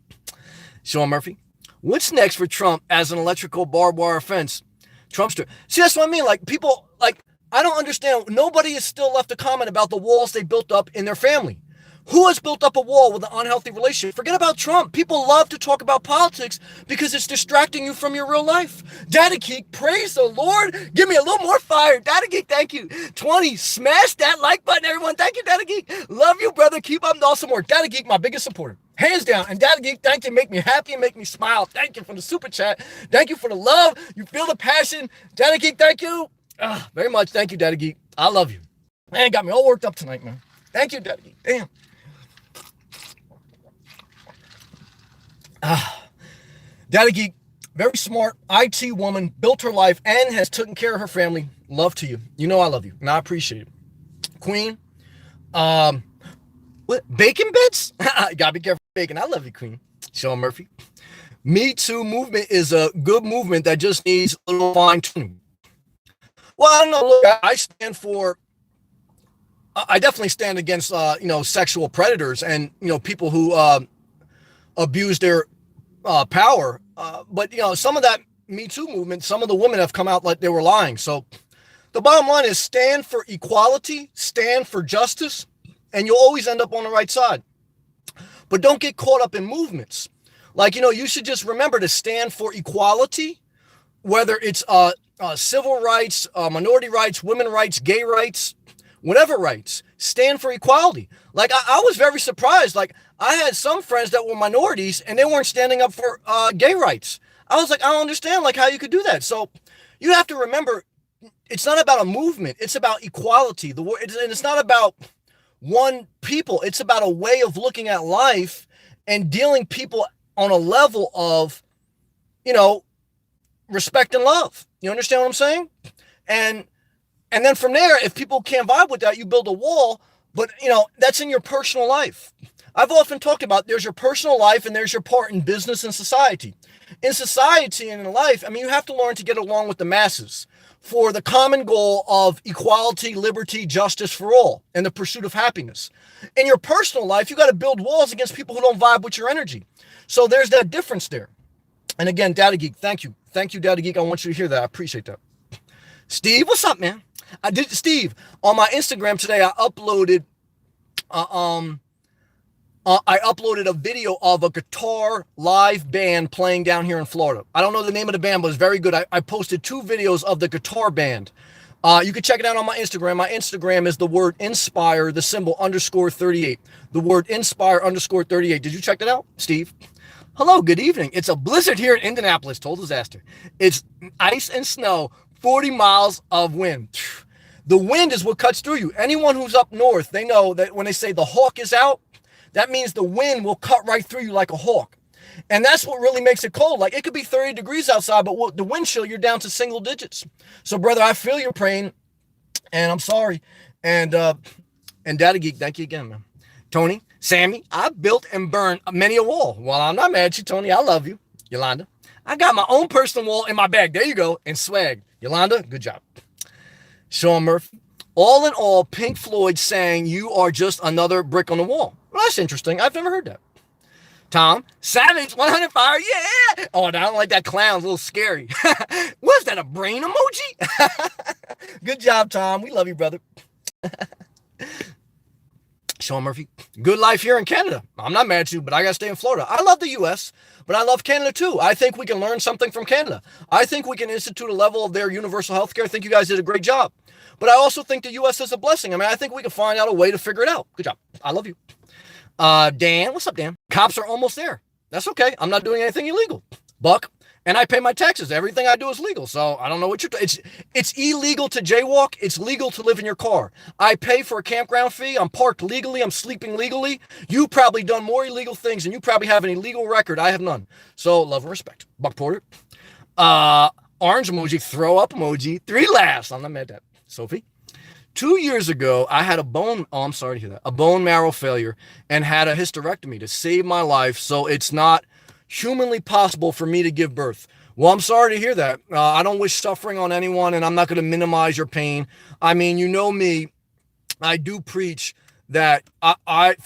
Sean Murphy. What's next for Trump as an electrical barbed wire fence? Trumpster. See, that's what I mean. Like, people, like, I don't understand. Nobody has still left a comment about the walls they built up in their family. Who has built up a wall with an unhealthy relationship? Forget about Trump. People love to talk about politics because it's distracting you from your real life. Daddy Geek, praise the Lord. Give me a little more fire. Daddy Geek, thank you. 20, smash that like button, everyone. Thank you, Daddy Geek. Love you, brother. Keep up the awesome work. Daddy Geek, my biggest supporter. Hands down. And Daddy Geek, thank you. Make me happy and make me smile. Thank you for the super chat. Thank you for the love. You feel the passion. Daddy Geek, thank you. Very much. Thank you, Daddy Geek. I love you. Man, got me all worked up tonight, man. Thank you, Daddy Geek. Damn. Daddy Geek, very smart IT woman, built her life and has taken care of her family. Love to you. You know I love you, and I appreciate it. Queen, what? Bacon bits? Gotta be careful with bacon. I love you, Queen. Sean Murphy. Me Too movement is a good movement that just needs a little fine tuning. Well, I don't know. Look, I stand for I definitely stand against, sexual predators and, people who abuse their power. But, some of that Me Too movement, some of the women have come out like they were lying. So the bottom line is stand for equality, stand for justice, and you'll always end up on the right side. But don't get caught up in movements. Like, you should just remember to stand for equality, whether it's civil rights, minority rights, women rights, gay rights, whatever rights. Stand for equality. Like, I was very surprised. Like, I had some friends that were minorities and they weren't standing up for gay rights. I was like, I don't understand like how you could do that. So you have to remember, it's not about a movement. It's about equality. And it's not about one people. It's about a way of looking at life and dealing people on a level of, respect and love. You understand what I'm saying? And then from there, if people can't vibe with that, you build a wall. But, that's in your personal life. I've often talked about there's your personal life and there's your part in business and society. In society and in life, you have to learn to get along with the masses for the common goal of equality, liberty, justice for all, and the pursuit of happiness. In your personal life, you got to build walls against people who don't vibe with your energy. So there's that difference there. And again, Data Geek, thank you. Thank you, Data Geek. I want you to hear that. I appreciate that. Steve, what's up, man? Steve, on my Instagram today, I uploaded a video of a guitar live band playing down here in Florida. I don't know the name of the band, but it's very good. I posted 2 videos of the guitar band. You can check it out on my Instagram. My Instagram is the word inspire, the symbol _38. The word inspire _38. Did you check that out, Steve? Hello, good evening. It's a blizzard here in Indianapolis. Total disaster. It's ice and snow, 40 miles of wind. The wind is what cuts through you. Anyone who's up north, they know that when they say the hawk is out, that means the wind will cut right through you like a hawk. And that's what really makes it cold. Like, it could be 30 degrees outside, but the wind chill, you're down to single digits. So, brother, I feel your pain, and I'm sorry. And Data Geek, thank you again, man. Tony, Sammy, I built and burned many a wall. Well, I'm not mad at you, Tony. I love you. Yolanda, I got my own personal wall in my bag. There you go. And swag. Yolanda, good job. Sean Murphy, all in all, Pink Floyd saying you are just another brick on the wall. Well, that's interesting. I've never heard that. Tom, Savage, 100 fire, yeah. Oh, I don't like that clown. It's a little scary. Was that a brain emoji? Good job, Tom. We love you, brother. Sean Murphy, good life here in Canada. I'm not mad at you, but I got to stay in Florida. I love the U.S., but I love Canada too. I think we can learn something from Canada. I think we can institute a level of their universal health care. I think you guys did a great job. But I also think the U.S. is a blessing. I think we can find out a way to figure it out. Good job. I love you. Dan, what's up, Dan? Cops are almost there. That's okay. I'm not doing anything illegal. Buck, and I pay my taxes. Everything I do is legal. So I don't know what it's illegal to jaywalk. It's legal to live in your car. I pay for a campground fee. I'm parked legally. I'm sleeping legally. You probably done more illegal things and you probably have an illegal record. I have none. So love and respect. Buck Porter. Orange emoji, throw up emoji, 3 laughs. I'm not mad at that. Sophie. 2 years ago, I had a bone marrow failure and had a hysterectomy to save my life. So it's not humanly possible for me to give birth. Well, I'm sorry to hear that. I don't wish suffering on anyone, and I'm not going to minimize your pain. You know me, I do preach that I'm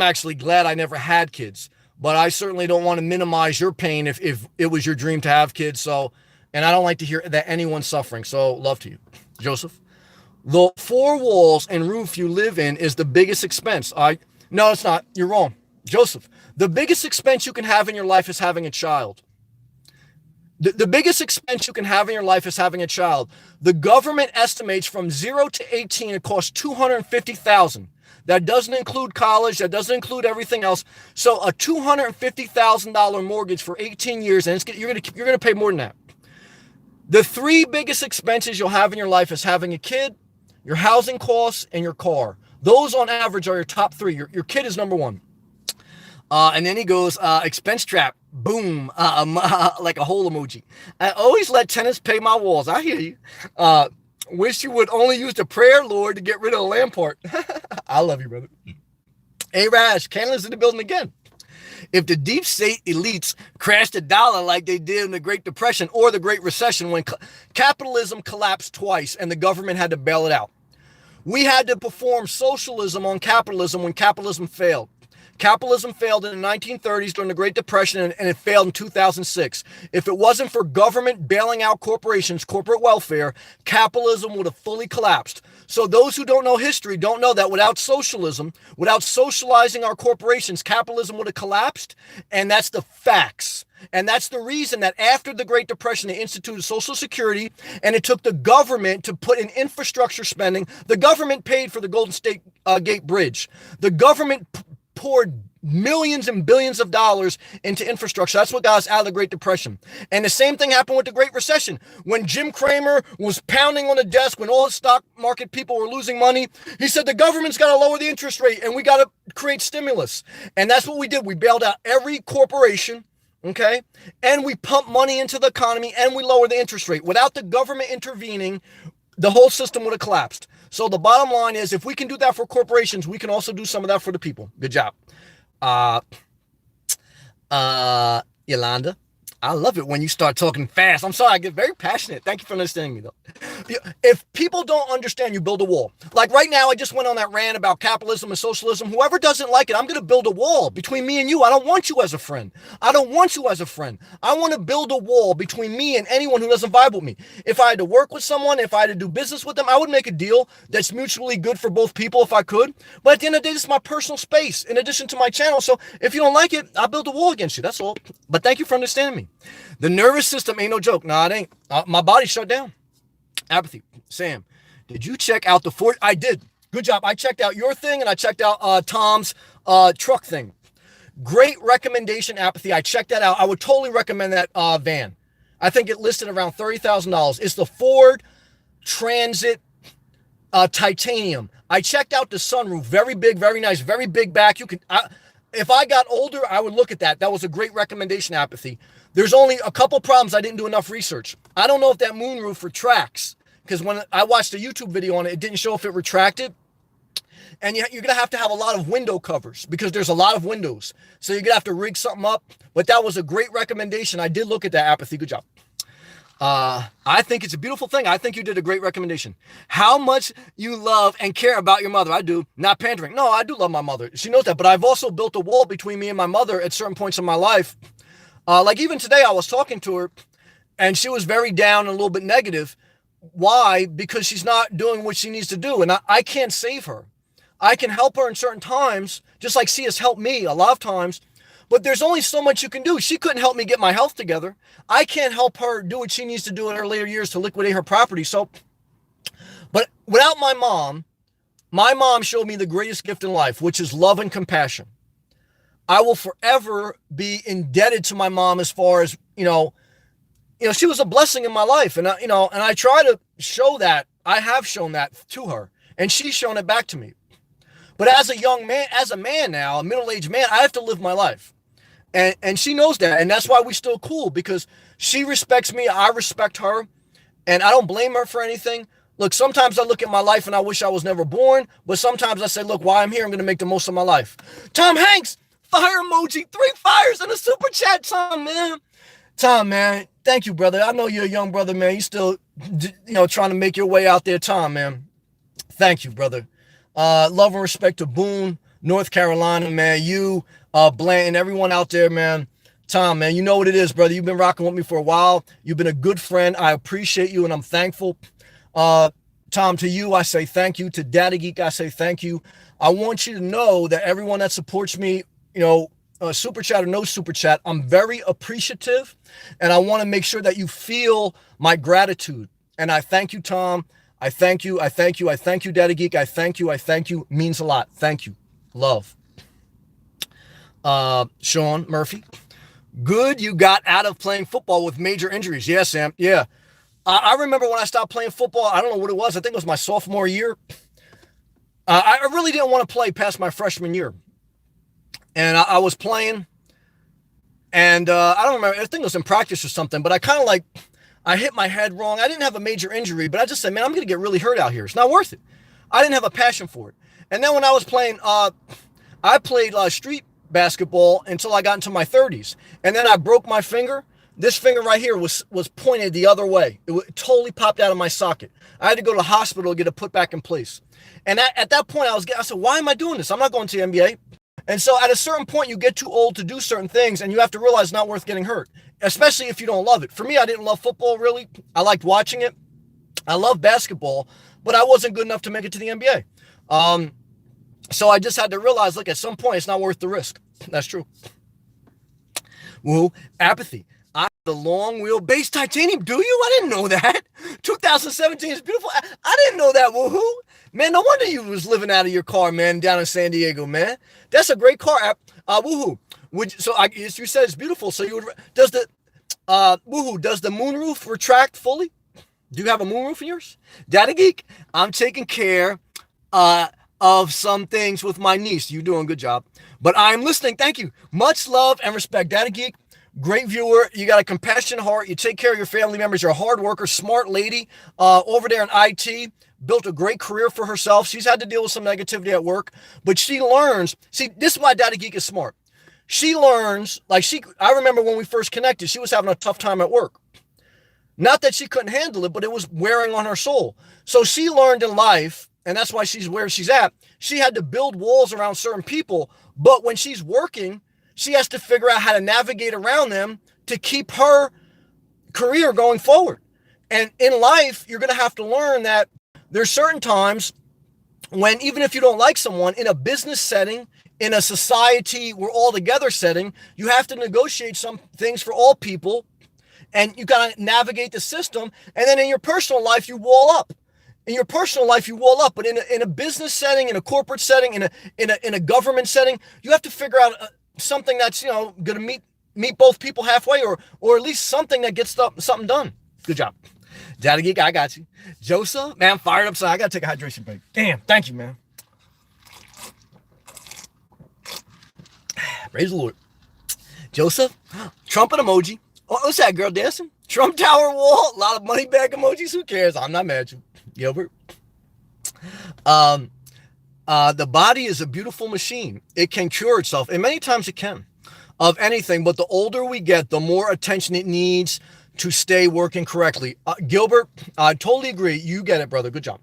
actually glad I never had kids, but I certainly don't want to minimize your pain if it was your dream to have kids. So, and I don't like to hear that anyone's suffering. So love to you. Joseph, the 4 walls and roof you live in is the biggest expense. No, it's not. You're wrong. Joseph, the biggest expense you can have in your life is having a child. The biggest expense you can have in your life is having a child. The government estimates from 0 to 18, it costs $250,000. That doesn't include college. That doesn't include everything else. So a $250,000 mortgage for 18 years, and you're gonna pay more than that. The 3 biggest expenses you'll have in your life is having a kid, your housing costs, and your car. Those on average are your top 3. Your kid is number 1. And then he goes, expense trap, boom, like a hole emoji. I always let tenants pay my walls. I hear you. Wish you would only use the prayer, Lord, to get rid of the land part. I love you, brother. Hey, Rash, Canada's in the building again. If the deep state elites crashed the dollar like they did in the Great Depression or the Great Recession when capitalism collapsed twice and the government had to bail it out. We had to perform socialism on capitalism when capitalism failed. Capitalism failed in the 1930s during the Great Depression, and it failed in 2006. If it wasn't for government bailing out corporations, corporate welfare, capitalism would have fully collapsed. So those who don't know history don't know that without socialism, without socializing our corporations, capitalism would have collapsed, and that's the facts. And that's the reason that after the Great Depression, they instituted Social Security, and it took the government to put in infrastructure spending. The government paid for the Golden State Gate Bridge. The government poured millions and billions of dollars into infrastructure. That's what got us out of the Great Depression. And the same thing happened with the Great Recession. When Jim Cramer was pounding on the desk, when all the stock market people were losing money, he said the government's got to lower the interest rate and we got to create stimulus. And that's what we did. We bailed out every corporation. Okay. And we pumped money into the economy and we lowered the interest rate. Without the government intervening, the whole system would have collapsed. So the bottom line is, if we can do that for corporations, we can also do some of that for the people. Good job. Yolanda, I love it when you start talking fast. I'm sorry, I get very passionate. Thank you for understanding me, though. If people don't understand, you build a wall. Like right now, I just went on that rant about capitalism and socialism. Whoever doesn't like it, I'm going to build a wall between me and you. I don't want you as a friend. I don't want you as a friend. I want to build a wall between me and anyone who doesn't vibe with me. If I had to work with someone, if I had to do business with them, I would make a deal that's mutually good for both people if I could. But at the end of the day, this is my personal space in addition to my channel. So if you don't like it, I'll build a wall against you. That's all. But thank you for understanding me. The nervous system ain't no joke. Nah, it ain't. My body shut down. Apathy. Sam, did you check out the Ford? I did. Good job. I checked out your thing and I checked out Tom's truck thing. Great recommendation, Apathy. I checked that out. I would totally recommend that van. I think it listed around $30,000. It's the Ford Transit Titanium. I checked out the sunroof. Very big, very nice, very big back. You can. If I got older, I would look at that. That was a great recommendation, Apathy. There's only a couple problems. I didn't do enough research. I don't know if that moonroof retracts, because when I watched a YouTube video on it, it didn't show if it retracted. And you're going to have a lot of window covers because there's a lot of windows. So you're going to have to rig something up. But that was a great recommendation. I did look at that, Apathy. Good job. I think it's a beautiful thing. I think you did a great recommendation. How much you love and care about your mother. I do. Not pandering. No, I do love my mother. She knows that. But I've also built a wall between me and my mother at certain points in my life. Like even today, I was talking to her and she was very down and a little bit negative. Why? Because she's not doing what she needs to do. And I can't save her. I can help her in certain times, just like she has helped me a lot of times. But there's only so much you can do. She couldn't help me get my health together. I can't help her do what she needs to do in her later years to liquidate her property. So, but without my mom showed me the greatest gift in life, which is love and compassion. I will forever be indebted to my mom as far as, she was a blessing in my life. And I try to show that. I have shown that to her and she's shown it back to me. But as a young man, as a man now, a middle-aged man, I have to live my life. And she knows that. And that's why we're still cool, because she respects me. I respect her. And I don't blame her for anything. Look, sometimes I look at my life and I wish I was never born. But sometimes I say, look, while I'm here, I'm going to make the most of my life. Tom Hanks, fire emoji, 3 fires in a super chat, Tom, man. Tom, man, thank you, brother. I know you're a young brother, man. You still, trying to make your way out there, Tom, man. Thank you, brother. Love and respect to Boone, North Carolina, man. You, Blanton, everyone out there, man. Tom, man, you know what it is, brother. You've been rocking with me for a while. You've been a good friend. I appreciate you and I'm thankful. Tom, to you, I say thank you. To Daddy Geek, I say thank you. I want you to know that everyone that supports me, super chat or no super chat, I'm very appreciative. And I want to make sure that you feel my gratitude. And I thank you, Tom. I thank you. I thank you. I thank you, Daddy Geek. I thank you. I thank you. Means a lot. Thank you. Love. Sean Murphy. Good you got out of playing football with major injuries. Yeah, Sam. Yeah. I remember when I stopped playing football. I don't know what it was. I think it was my sophomore year. I really didn't want to play past my freshman year. And I was playing. And I don't remember. I think it was in practice or something. But I hit my head wrong. I didn't have a major injury, but I just said, man, I'm going to get really hurt out here. It's not worth it. I didn't have a passion for it. And then when I was playing, I played street basketball until I got into my 30s. And then I broke my finger. This finger right here was pointed the other way. It totally popped out of my socket. I had to go to the hospital to get it put back in place. And at that point, I said, why am I doing this? I'm not going to the NBA. And so at a certain point, you get too old to do certain things, and you have to realize it's not worth getting hurt, especially if you don't love it. For me, I didn't love football, really. I liked watching it. I love basketball, but I wasn't good enough to make it to the NBA. So I just had to realize, look, at some point, it's not worth the risk. That's true. Woo, apathy. I have the long wheelbase titanium. Do you? I didn't know that. 2017 is beautiful. I didn't know that. Woohoo. Man, no wonder you was living out of your car, man, down in San Diego, man. That's a great car. Woohoo. As you said, it's beautiful. So does the moonroof retract fully? Do you have a moonroof in yours? Daddy Geek, I'm taking care of some things with my niece. You're doing a good job. But I'm listening. Thank you. Much love and respect. Daddy Geek, great viewer. You got a compassionate heart. You take care of your family members. You're a hard worker, smart lady over there in IT. Built a great career for herself. She's had to deal with some negativity at work, but she learns. See, this is why Daddy Geek is smart. She learns, I remember when we first connected, she was having a tough time at work. Not that she couldn't handle it, but it was wearing on her soul. So she learned in life, and that's why she's where she's at. She had to build walls around certain people, but when she's working, she has to figure out how to navigate around them to keep her career going forward. And in life, you're going to have to learn that there's certain times when, even if you don't like someone, in a business setting, in a society we're all together setting, you have to negotiate some things for all people, and you got to navigate the system. And then in your personal life, you wall up. In your personal life, you wall up. But in a business setting, in a corporate setting, in a government setting, you have to figure out something that's going to meet both people halfway, or at least something that gets something done. Good job. Daddy Geek, I got you. Joseph, man, I'm fired up, so I got to take a hydration break. Damn, thank you, man. Praise the Lord. Joseph, trumpet emoji. Oh, what's that girl dancing? Trump Tower wall, a lot of money bag emojis. Who cares? I'm not mad at you, Gilbert. The body is a beautiful machine. It can cure itself, and many times it can, of anything. But the older we get, the more attention it needs to stay working correctly. Gilbert, I totally agree. You get it, brother. Good job.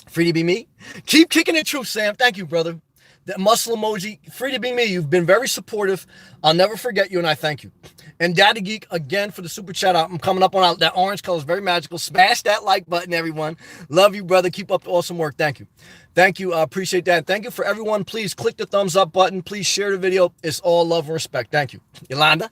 Free to be me. Keep kicking it true, Sam. Thank you, brother. That muscle emoji. Free to be me. You've been very supportive. I'll never forget you, and I thank you. And Daddy Geek, again, for the super chat. I'm coming up on that orange color is very magical. Smash that like button, everyone. Love you, brother. Keep up the awesome work. Thank you. Thank you. I appreciate that. Thank you for everyone. Please click the thumbs up button. Please share the video. It's all love and respect. Thank you. Yolanda.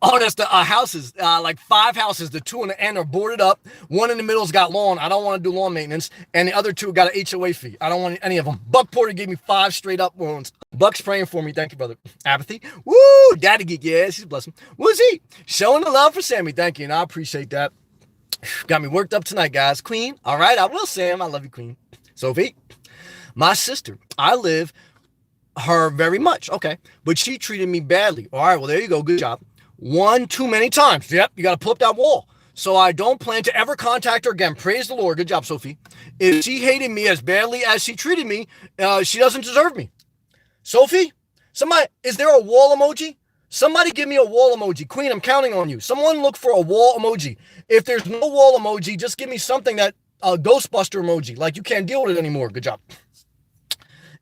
Oh, that's the houses, like 5 houses. The 2 on the end are boarded up. 1 in the middle's got lawn. I don't want to do lawn maintenance. And the other 2 got an HOA fee. I don't want any of them. Buck Porter gave me 5 straight up wounds. Buck's praying for me. Thank you, brother. Apathy. Woo! Daddy Geek. Yeah, she's blessing. Woozy. Showing the love for Sammy. Thank you. And I appreciate that. Got me worked up tonight, guys. Queen. All right. I will, Sam. I love you, Queen. Sophie. My sister. I live her very much. Okay. But she treated me badly. All right. Well, there you go. Good job. 1 too many times. Yep, you got to pull up that wall. So I don't plan to ever contact her again. Praise the Lord. Good job, Sophie. If she hated me as badly as she treated me, she doesn't deserve me. Sophie, is there a wall emoji? Somebody give me a wall emoji. Queen, I'm counting on you. Someone look for a wall emoji. If there's no wall emoji, just give me something that a Ghostbuster emoji. Like you can't deal with it anymore. Good job.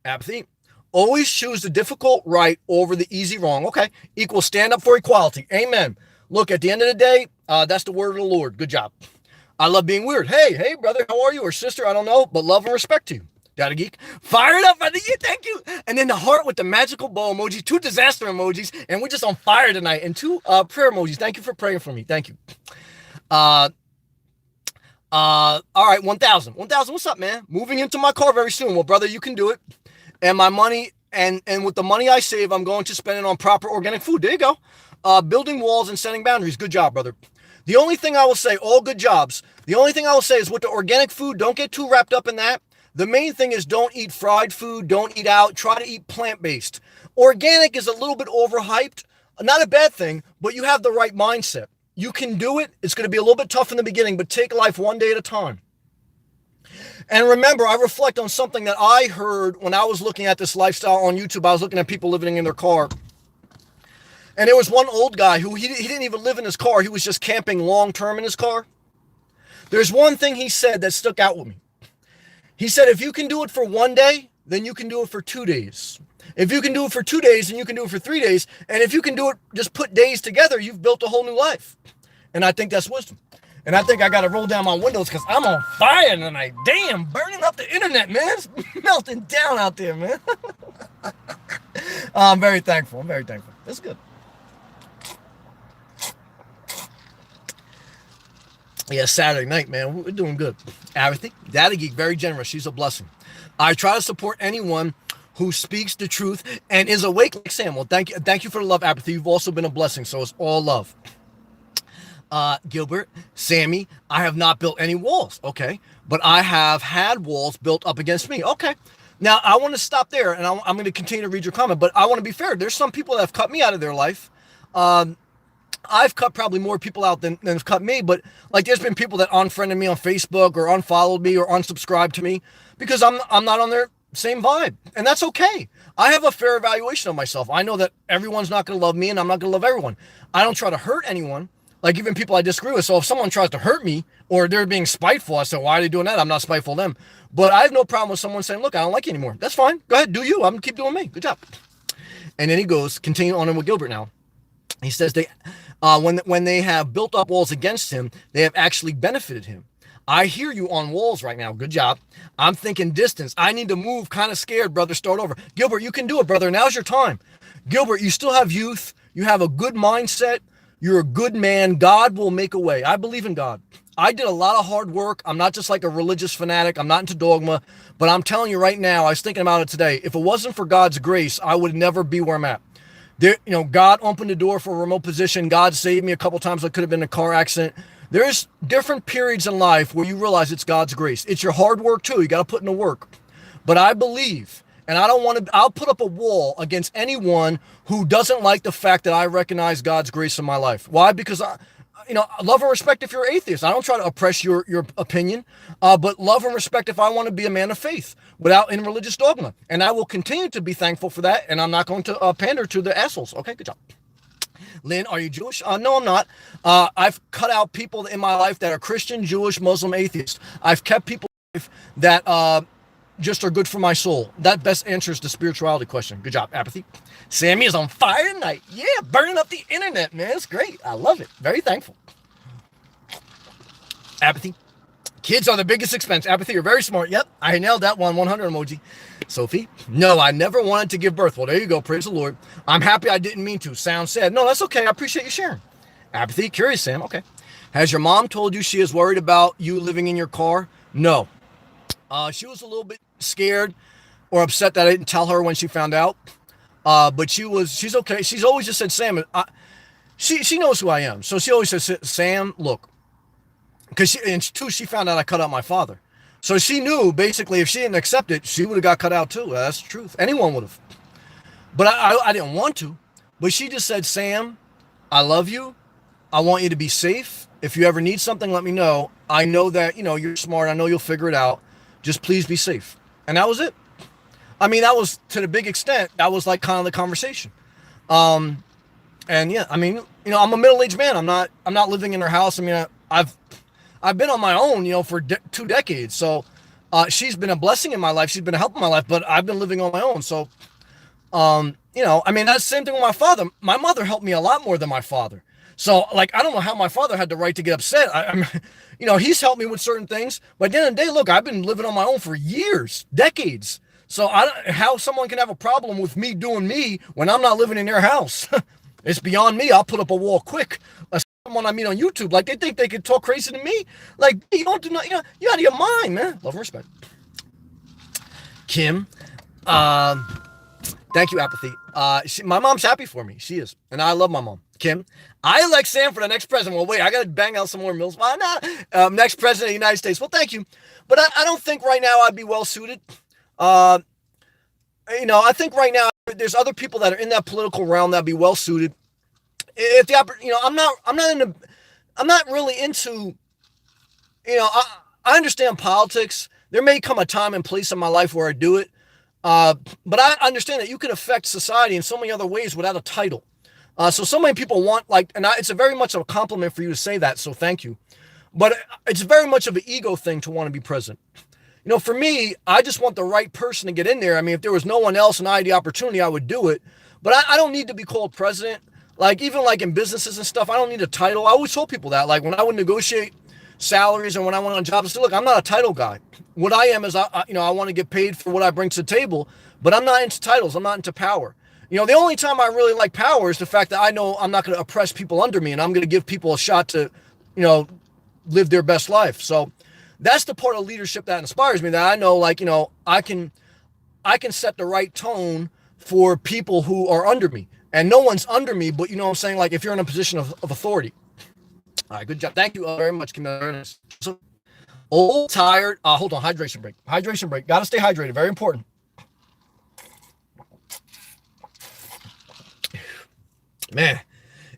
Apathy. Always choose the difficult right over the easy wrong. Okay. Equals stand up for equality. Amen. Look, at the end of the day, that's the word of the Lord. Good job. I love being weird. Hey, brother, how are you? Or sister, I don't know, but love and respect to you. Daddy Geek. Fired up. Thank you. And then the heart with the magical bow emoji, 2 disaster emojis, and we're just on fire tonight. And 2 prayer emojis. Thank you for praying for me. Thank you. All right, 1,000. 1,000, what's up, man? Moving into my car very soon. Well, brother, you can do it. And my money, and with the money I save, I'm going to spend it on proper organic food. There you go. Building walls and setting boundaries. Good job, brother. The only thing I will say, all good jobs. The only thing I will say is with the organic food, don't get too wrapped up in that. The main thing is don't eat fried food. Don't eat out. Try to eat plant-based. Organic is a little bit overhyped. Not a bad thing, but you have the right mindset. You can do it. It's going to be a little bit tough in the beginning, but take life one day at a time. And remember, I reflect on something that I heard when I was looking at this lifestyle on YouTube. I was looking at people living in their car. And there was one old guy who he didn't even live in his car. He was just camping long term in his car. There's one thing he said that stuck out with me. He said, if you can do it for one day, then you can do it for 2 days. If you can do it for 2 days, then you can do it for 3 days. And if you can do it, just put days together, you've built a whole new life. And I think that's wisdom. And I think I got to roll down my windows because I'm on fire tonight. Damn, burning up the internet, man. It's melting down out there, man. I'm very thankful. I'm very thankful. That's good. Yeah, Saturday night, man. We're doing good. Everything. Daddy Geek, very generous. She's a blessing. I try to support anyone who speaks the truth and is awake like Sam. Well, thank you for the love, Apathy. You've also been a blessing, so it's all love. Gilbert, Sammy, I have not built any walls, okay? But I have had walls built up against me, okay? Now, I want to stop there, and I'm going to continue to read your comment, but I want to be fair. There's some people that have cut me out of their life. I've cut probably more people out than have cut me, but like there's been people that unfriended me on Facebook or unfollowed me or unsubscribed to me because I'm not on their same vibe, and that's okay. I have a fair evaluation of myself. I know that everyone's not going to love me, and I'm not going to love everyone. I don't try to hurt anyone, like even people I disagree with. So if someone tries to hurt me or they're being spiteful, I say, why are they doing that? I'm not spiteful of them. But I have no problem with someone saying, look, I don't like you anymore. That's fine. Go ahead, do you. I'm going to keep doing me. Good job. And then he goes, continue on with Gilbert now. He says when they have built up walls against him, they have actually benefited him. I hear you on walls right now. Good job. I'm thinking distance. I need to move. Kind of scared, brother. Start over. Gilbert, you can do it, brother. Now's your time. Gilbert, you still have youth. You have a good mindset. You're a good man. God will make a way. I believe in God. I did a lot of hard work. I'm not just like a religious fanatic. I'm not into dogma. But I'm telling you right now, I was thinking about it today. If it wasn't for God's grace, I would never be where I'm at. There, God opened the door for a remote position. God saved me a couple times. I could have been in a car accident. There's different periods in life where you realize it's God's grace. It's your hard work too. You got to put in the work. But I believe, and I'll put up a wall against anyone who doesn't like the fact that I recognize God's grace in my life. Why? Because love and respect if you're atheist. I don't try to oppress your opinion, but love and respect if I want to be a man of faith without in religious dogma. And I will continue to be thankful for that, and I'm not going to pander to the assholes. Okay, good job. Lynn, are you Jewish? No, I'm not. I've cut out people in my life that are Christian, Jewish, Muslim, atheist. I've kept people in my life that just are good for my soul. That best answers the spirituality question. Good job, Apathy. Sammy is on fire tonight. Yeah, burning up the internet, man. It's great. I love it. Very thankful. Apathy. Kids are the biggest expense. Apathy, you're very smart. Yep, I nailed that one. 100 emoji. Sophie. No, I never wanted to give birth. Well, there you go. Praise the Lord. I'm happy I didn't mean to. Sounds sad. No, that's okay. I appreciate you sharing. Apathy. Curious, Sam. Okay. Has your mom told you she is worried about you living in your car? No. She was a little bit scared or upset that I didn't tell her when she found out. But she's okay. She's always just said, Sam, she knows who I am. So she always says, Sam, look, because she found out I cut out my father. So she knew basically if she didn't accept it, she would have got cut out too. That's the truth. Anyone would have. But I didn't want to. But she just said, Sam, I love you. I want you to be safe. If you ever need something, let me know. I know that, you're smart. I know you'll figure it out. Just please be safe. And that was it. I mean, that was to the big extent, that was like kind of the conversation. And yeah, I mean, I'm a middle-aged man. I'm not living in her house. I mean, I've been on my own, for 2 decades. So, she's been a blessing in my life. She's been a help in my life, but I've been living on my own. So, I mean, that's the same thing with my father. My mother helped me a lot more than my father. So, like, I don't know how my father had the right to get upset. He's helped me with certain things. But at the end of the day, look, I've been living on my own for years, decades. So how someone can have a problem with me doing me when I'm not living in their house? It's beyond me. I'll put up a wall quick. Someone I meet on YouTube, like they think they could talk crazy to me. Like, you don't do nothing. You're out of your mind, man. Love and respect. Kim, thank you, Apathy. My mom's happy for me. She is. And I love my mom. Kim, I elect Sam for the next president. Well, wait, I got to bang out some more mills. Why not? Next president of the United States. Well, thank you. But I don't think right now I'd be well suited. I think right now there's other people that are in that political realm that'd be well suited. If I'm not really into, I understand politics, There may come a time and place in my life where I do it. But I understand that you can affect society in so many other ways without a title. So many people want like, and it's a very much of a compliment for you to say that. So thank you. But it's very much of an ego thing to want to be president. You know, for me, I just want the right person to get in there. I mean, if there was no one else and I had the opportunity, I would do it. But I don't need to be called president. Like, even like in businesses and stuff, I don't need a title. I always told people that. Like, when I would negotiate salaries and when I went on jobs, I said, look, I'm not a title guy. What I am is, I want to get paid for what I bring to the table, but I'm not into titles. I'm not into power. You know, the only time I really like power is the fact that I know I'm not going to oppress people under me and I'm going to give people a shot to, live their best life. So that's the part of leadership that inspires me, that I know, like, I can set the right tone for people who are under me. And no one's under me, but you know what I'm saying? Like, if you're in a position of authority. All right, good job. Thank you very much, Kim. So, old, tired. Hold on, hydration break. Hydration break. Got to stay hydrated. Very important. Man,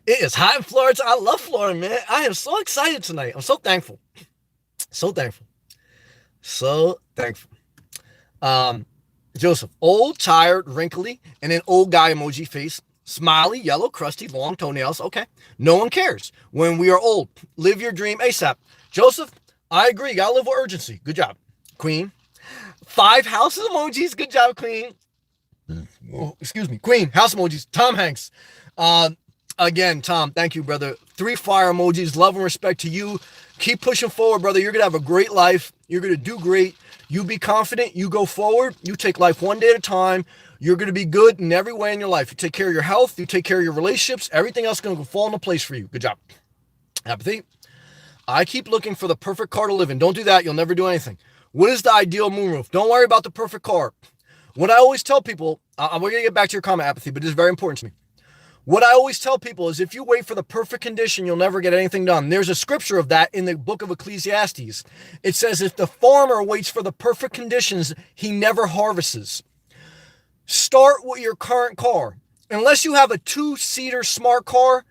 it is hot in Florida. I love Florida, man. I am so excited tonight. I'm so thankful. So thankful. So thankful. Joseph, old, tired, wrinkly, and an old guy emoji face. Smiley, yellow, crusty, long toenails. Okay. No one cares. When we are old, live your dream ASAP. Joseph, I agree. Gotta live with urgency. Good job. Queen. 5 houses emojis. Good job, Queen. Oh, excuse me. Queen, house emojis. Tom Hanks. Again, Tom, thank you, brother. 3 fire emojis. Love and respect to you. Keep pushing forward, brother. You're going to have a great life. You're going to do great. You be confident. You go forward. You take life one day at a time. You're going to be good in every way in your life. You take care of your health. You take care of your relationships. Everything else is going to fall into place for you. Good job. Apathy. I keep looking for the perfect car to live in. Don't do that. You'll never do anything. What is the ideal moonroof? Don't worry about the perfect car. What I always tell people, we're going to get back to your comment, Apathy, but this is very important to me. What I always tell people is if you wait for the perfect condition, you'll never get anything done. There's a scripture of that in the book of Ecclesiastes. It says, if the farmer waits for the perfect conditions, he never harvests. Start with your current car. Unless you have a 2-seater smart car,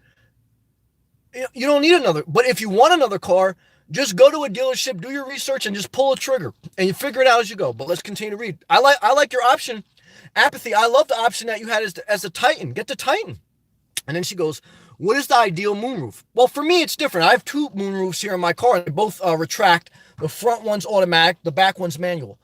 you don't need another. But if you want another car, just go to a dealership, do your research, and just pull a trigger. And you figure it out as you go. But let's continue to read. I like your option. Apathy, I love the option that you had as the Titan. Get the Titan. And then she goes, what is the ideal moonroof? Well, for me, it's different. I have 2 moonroofs here in my car. They both retract. The front one's automatic. The back one's manual.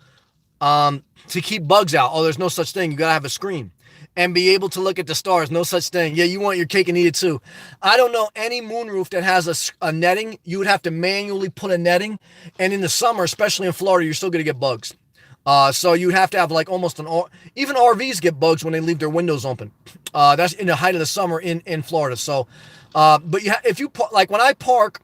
To keep bugs out. Oh, there's no such thing. You got to have a screen. And be able to look at the stars. No such thing. Yeah, you want your cake and eat it too. I don't know any moonroof that has a netting. You would have to manually put a netting. And in the summer, especially in Florida, you're still going to get bugs. So you'd have to have like almost even RVs get bugs when they leave their windows open. That's in the height of the summer in Florida. So, but if you like when I park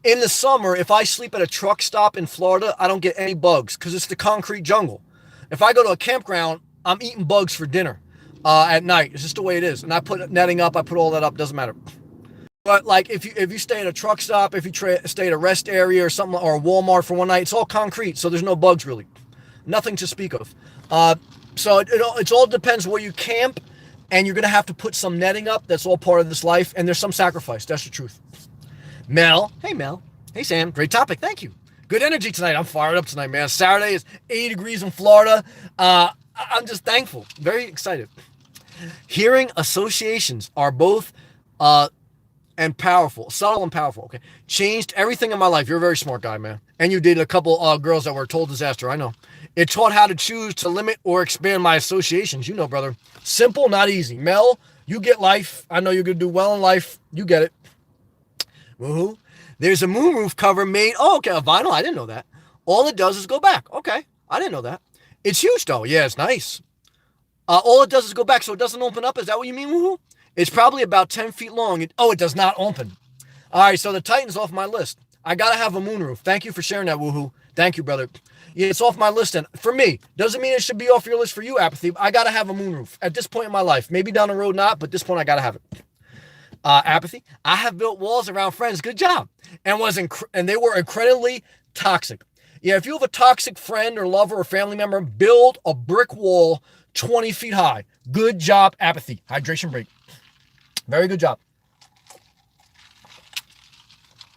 in the summer, if I sleep at a truck stop in Florida, I don't get any bugs because it's the concrete jungle. If I go to a campground, I'm eating bugs for dinner at night. It's just the way it is. And I put netting up, I put all that up, doesn't matter. But like if you stay at a truck stop, if you stay at a rest area or something, or a Walmart for one night, it's all concrete, so there's no bugs really, nothing to speak of. So it all depends where you camp, and you're gonna have to put some netting up. That's all part of this life, and there's some sacrifice. That's the truth. Mel, hey Sam, great topic, thank you. Good energy tonight. I'm fired up tonight, man. Saturday is 80 degrees in Florida. I'm just thankful, very excited. Hearing associations are both and powerful, subtle and powerful. Okay, changed everything in my life. You're a very smart guy, man. And you dated a couple girls that were a total disaster. I know. It taught how to choose to limit or expand my associations. You know, brother. Simple, not easy. Mel, you get life. I know you're gonna do well in life. You get it. Woohoo! There's a moonroof cover made. Oh, okay, a vinyl. I didn't know that. All it does is go back. Okay, I didn't know that. It's huge though. Yeah, it's nice. All it does is go back, so it doesn't open up. Is that what you mean, woohoo? It's probably about 10 feet long. It does not open. All right, so the Titan's off my list. I got to have a moonroof. Thank you for sharing that, woohoo. Thank you, brother. Yeah, it's off my list. And for me, doesn't mean it should be off your list for you, Apathy. I got to have a moonroof at this point in my life. Maybe down the road not, but at this point I got to have it. Apathy, I have built walls around friends. Good job. And they were incredibly toxic. Yeah, if you have a toxic friend or lover or family member, build a brick wall 20 feet high. Good job, Apathy. Hydration break. Very good job.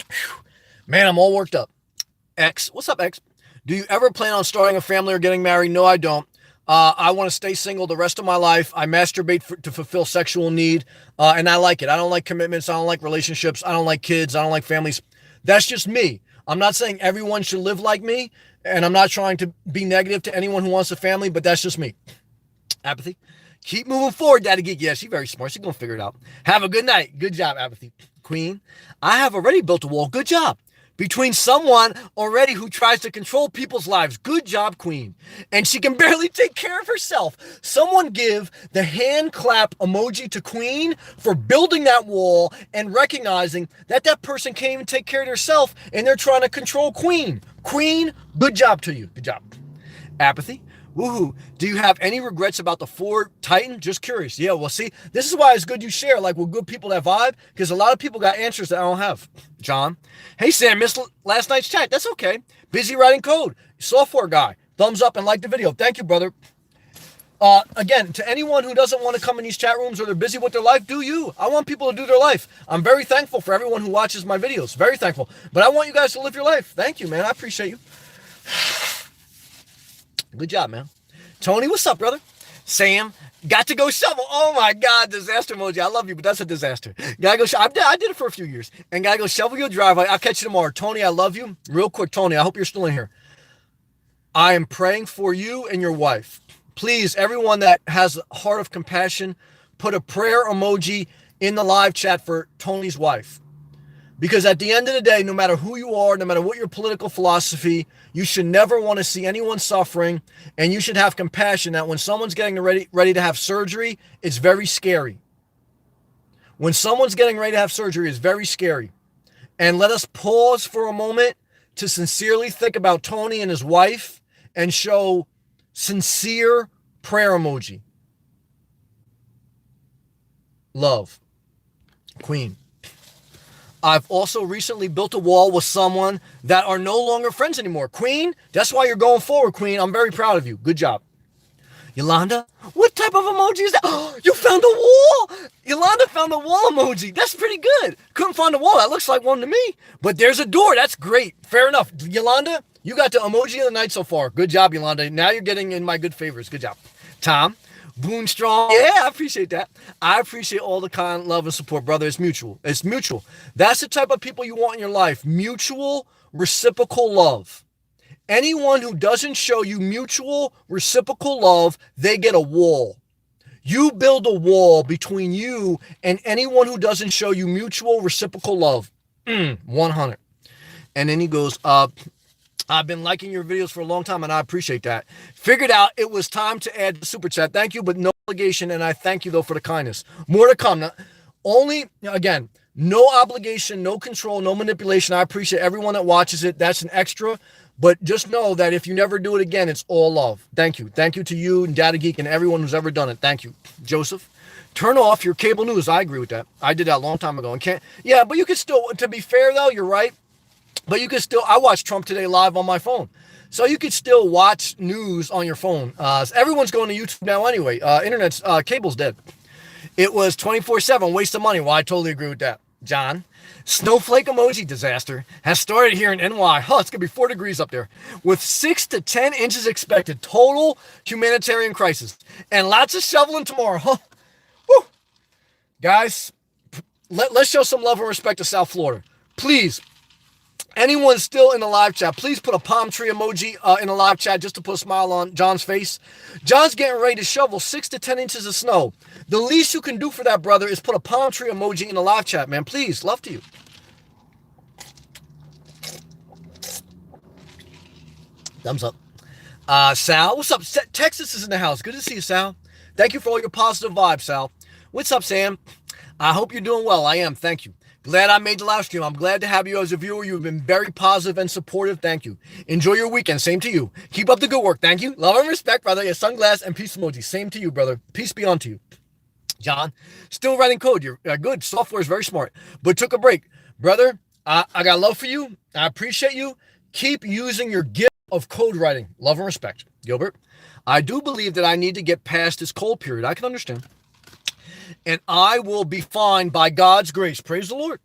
Whew. Man, I'm all worked up. X, what's up, X? Do you ever plan on starting a family or getting married? No, I don't. I want to stay single the rest of my life. I masturbate to fulfill sexual need, and I like it. I don't like commitments. I don't like relationships. I don't like kids. I don't like families. That's just me. I'm not saying everyone should live like me, and I'm not trying to be negative to anyone who wants a family, but that's just me. Apathy. Keep moving forward, Daddy Geek. Yeah, she's very smart. She's going to figure it out. Have a good night. Good job, Apathy. Queen. I have already built a wall. Good job. Between someone already who tries to control people's lives. Good job, Queen. And she can barely take care of herself. Someone give the hand clap emoji to Queen for building that wall and recognizing that that person can't even take care of herself and they're trying to control Queen. Queen, good job to you. Good job. Apathy. Woohoo. Do you have any regrets about the Ford Titan? Just curious. Yeah, well, see, this is why it's good you share, like with good people that vibe, because a lot of people got answers that I don't have. John. Hey, Sam, missed last night's chat. That's okay. Busy writing code. Software guy. Thumbs up and like the video. Thank you, brother. Again, to anyone who doesn't want to come in these chat rooms or they're busy with their life, do you. I want people to do their life. I'm very thankful for everyone who watches my videos. Very thankful. But I want you guys to live your life. Thank you, man. I appreciate you. Good job, man. Tony, what's up, brother? Sam, got to go shovel. Oh my God, disaster emoji. I love you, but that's a disaster. Gotta go shovel. I did it for a few years. And gotta go shovel your driveway. I'll catch you tomorrow. Tony, I love you. Real quick, Tony, I hope you're still in here. I am praying for you and your wife. Please, everyone that has a heart of compassion, put a prayer emoji in the live chat for Tony's wife. Because at the end of the day, no matter who you are, no matter what your political philosophy, you should never want to see anyone suffering, and you should have compassion that when someone's getting ready to have surgery, it's very scary. When someone's getting ready to have surgery, it's very scary. And let us pause for a moment to sincerely think about Tony and his wife and show sincere prayer emoji. Love. Queen. I've also recently built a wall with someone that are no longer friends anymore. Queen, that's why you're going forward, Queen. I'm very proud of you. Good job. Yolanda, what type of emoji is that? Oh, you found a wall. Yolanda found a wall emoji. That's pretty good. Couldn't find a wall. That looks like one to me. But there's a door. That's great. Fair enough. Yolanda, you got the emoji of the night so far. Good job, Yolanda. Now you're getting in my good favors. Good job. Tom, Boone Strong. Yeah, I appreciate that. I appreciate all the kind love and support, brother. It's mutual. It's mutual. That's the type of people you want in your life. Mutual, reciprocal love. Anyone who doesn't show you mutual, reciprocal love, they get a wall. You build a wall between you and anyone who doesn't show you mutual, reciprocal love. 100. And then he goes, I've been liking your videos for a long time, and I appreciate that. Figured out it was time to add the super chat. Thank you, but no obligation, and I thank you, though, for the kindness. More to come. Now, only, again, no obligation, no control, no manipulation. I appreciate everyone that watches it. That's an extra. But just know that if you never do it again, it's all love. Thank you. Thank you to you and Data Geek and everyone who's ever done it. Thank you. Joseph, turn off your cable news. I agree with that. I did that a long time ago. And can't. Yeah, but you can still, to be fair, though, you're right. But you can still, I watched Trump Today live on my phone. So you could still watch news on your phone. Everyone's going to YouTube now anyway. Internet's, cable's dead. It was 24/7, waste of money. Well, I totally agree with that. John, snowflake emoji disaster has started here in NY. It's going to be 4 degrees up there. With 6 to 10 inches expected. Total humanitarian crisis. And lots of shoveling tomorrow. Woo. Guys, let's show some love and respect to South Florida. Please. Anyone still in the live chat, please put a palm tree emoji in the live chat just to put a smile on John's face. John's getting ready to shovel 6 to 10 inches of snow. The least you can do for that, brother, is put a palm tree emoji in the live chat, man. Please, love to you. Thumbs up. Sal, what's up? Texas is in the house. Good to see you, Sal. Thank you for all your positive vibes, Sal. What's up, Sam? I hope you're doing well. I am. Thank you. Glad I made the live stream. I'm glad to have you as a viewer. You've been very positive and supportive. Thank you. Enjoy your weekend. Same to you. Keep up the good work. Thank you. Love and respect, brother. Your sunglass and peace emoji. Same to you, brother. Peace be unto you. John, still writing code. You're good. Software is very smart, but took a break. Brother, I got love for you. I appreciate you. Keep using your gift of code writing. Love and respect. Gilbert, I do believe that I need to get past this cold period. I can understand. And I will be fine by God's grace. Praise the Lord.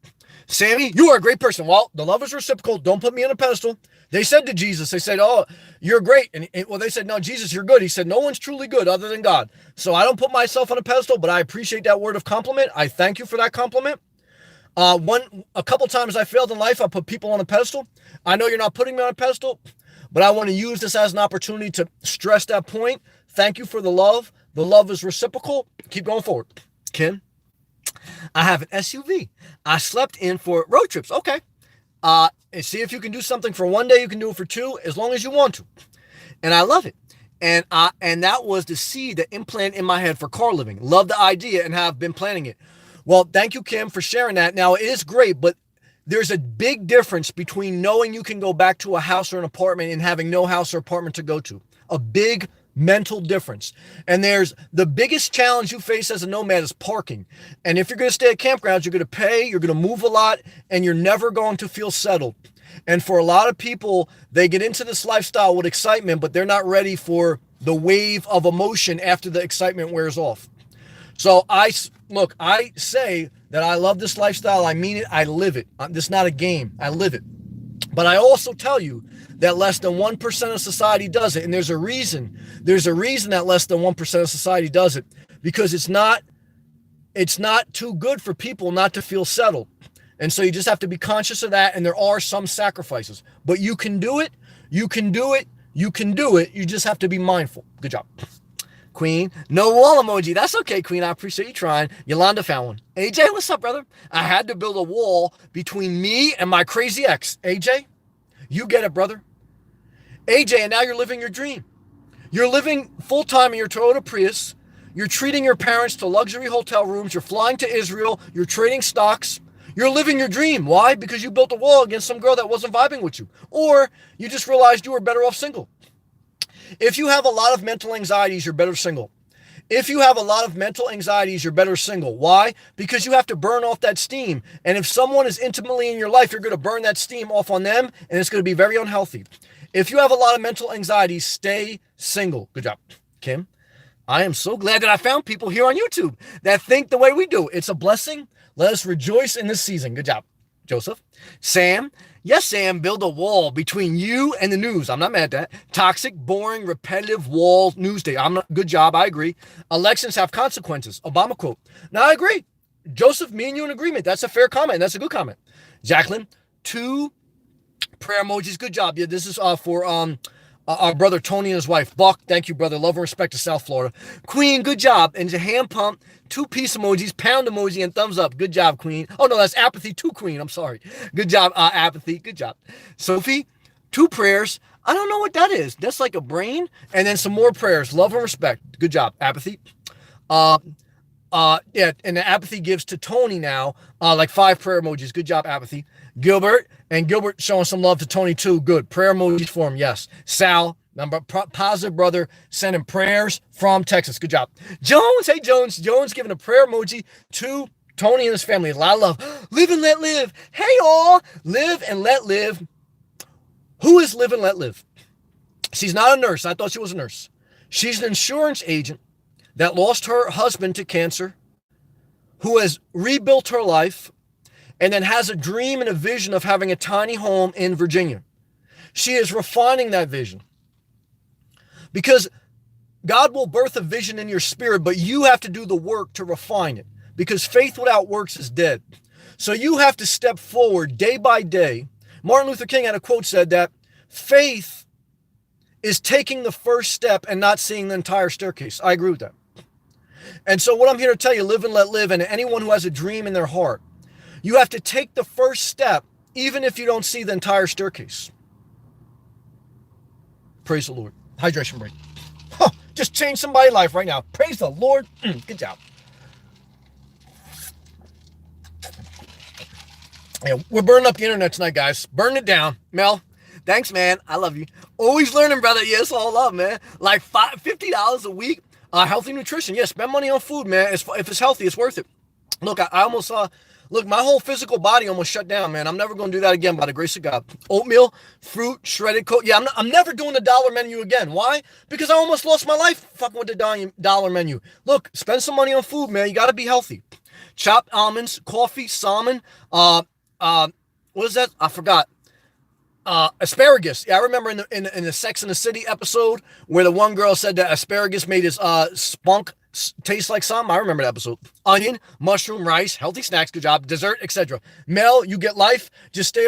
Sammy, you are a great person. Well, the love is reciprocal. Don't put me on a pedestal. They said to Jesus, they said, oh, you're great. Well, they said, no, Jesus, you're good. He said, no one's truly good other than God. So I don't put myself on a pedestal, but I appreciate that word of compliment. I thank you for that compliment. A couple times I failed in life, I put people on a pedestal. I know you're not putting me on a pedestal, but I want to use this as an opportunity to stress that point. Thank you for the love. The love is reciprocal. Keep going forward. Kim, I have an SUV. I slept in for road trips. Okay. And see if you can do something for one day. You can do it for two, as long as you want to. And I love it. And that was the seed that implanted in my head for car living. Love the idea and have been planning it. Well, thank you, Kim, for sharing that. Now, it is great, but there's a big difference between knowing you can go back to a house or an apartment and having no house or apartment to go to. A big mental difference. And there's the biggest challenge you face as a nomad is parking. And if you're going to stay at campgrounds, you're going to pay, you're going to move a lot, and you're never going to feel settled. And for a lot of people, they get into this lifestyle with excitement, but they're not ready for the wave of emotion after the excitement wears off. So I say that I love this lifestyle. I mean it. I live it. This is not a game. I live it. But I also tell you that less than 1% of society does it. And there's a reason. There's a reason that less than 1% of society does it, because it's not too good for people not to feel settled. And so you just have to be conscious of that. And there are some sacrifices, but you can do it. You can do it. You can do it. You just have to be mindful. Good job. Queen, no wall emoji. That's okay, Queen. I appreciate you trying. Yolanda found one. AJ, what's up, brother? I had to build a wall between me and my crazy ex. AJ, you get it, brother. AJ, and now you're living your dream. You're living full-time in your Toyota Prius. You're treating your parents to luxury hotel rooms. You're flying to Israel. You're trading stocks. You're living your dream. Why? Because you built a wall against some girl that wasn't vibing with you. Or you just realized you were better off single. If you have a lot of mental anxieties, you're better single. If you have a lot of mental anxieties, you're better single. Why? Because you have to burn off that steam. And if someone is intimately in your life, you're going to burn that steam off on them, and it's going to be very unhealthy. If you have a lot of mental anxieties, stay single. Good job. Kim, I am so glad that I found people here on YouTube that think the way we do. It's a blessing. Let us rejoice in this season. Good job. Joseph. Sam, yes, Sam, build a wall between you and the news. I'm not mad at that. Toxic, boring, repetitive wall news day. Good job. I agree. Elections have consequences. Obama quote. Now, I agree. Joseph, me and you in agreement. That's a fair comment. That's a good comment. Jacqueline, 2 prayer emojis. Good job. Yeah, this is for our brother Tony and his wife. Buck, thank you, brother. Love and respect to South Florida. Queen, good job. And a hand pump, 2 peace emojis, pound emoji, and thumbs up. Good job, Queen. Oh, no, that's apathy 2, Queen. I'm sorry. Good job, apathy. Good job. Sophie, 2 prayers. I don't know what that is. That's like a brain. And then some more prayers. Love and respect. Good job, apathy. Yeah, and the apathy gives to Tony now, like 5 prayer emojis. Good job, apathy. Gilbert showing some love to Tony too. Good. Prayer emojis for him. Yes. Sal, number positive brother, sending prayers from Texas. Good job. Jones, hey Jones. Jones giving a prayer emoji to Tony and his family. A lot of love. Live and let live. Hey all, live and let live. Who is live and let live? She's not a nurse. I thought she was a nurse. She's an insurance agent that lost her husband to cancer, who has rebuilt her life, and then has a dream and a vision of having a tiny home in Virginia. She is refining that vision. Because God will birth a vision in your spirit, but you have to do the work to refine it. Because faith without works is dead. So you have to step forward day by day. Martin Luther King had a quote said that faith is taking the first step and not seeing the entire staircase. I agree with that. And so what I'm here to tell you, live and let live, and anyone who has a dream in their heart, you have to take the first step, even if you don't see the entire staircase. Praise the Lord. Hydration break. Huh, just changed somebody's life right now. Praise the Lord. Good job. Yeah, we're burning up the internet tonight, guys. Burn it down. Mel, thanks, man. I love you. Always learning, brother. Yes, all love, man. Like $50 a week. Healthy nutrition. Yeah, spend money on food, man. If it's healthy, it's worth it. Look, I almost saw... Look, my whole physical body almost shut down, man. I'm never going to do that again by the grace of God. Oatmeal, fruit, shredded coat. Yeah, I'm never doing the dollar menu again. Why? Because I almost lost my life fucking with the dollar menu. Look, spend some money on food, man. You got to be healthy. Chopped almonds, coffee, salmon. What is that? I forgot. Asparagus. Yeah, I remember in the Sex and the City episode where the one girl said that asparagus made his spunk taste like something. I remember that episode. Onion, mushroom, rice, healthy snacks, good job, dessert, etc. Mel, you get life. Just stay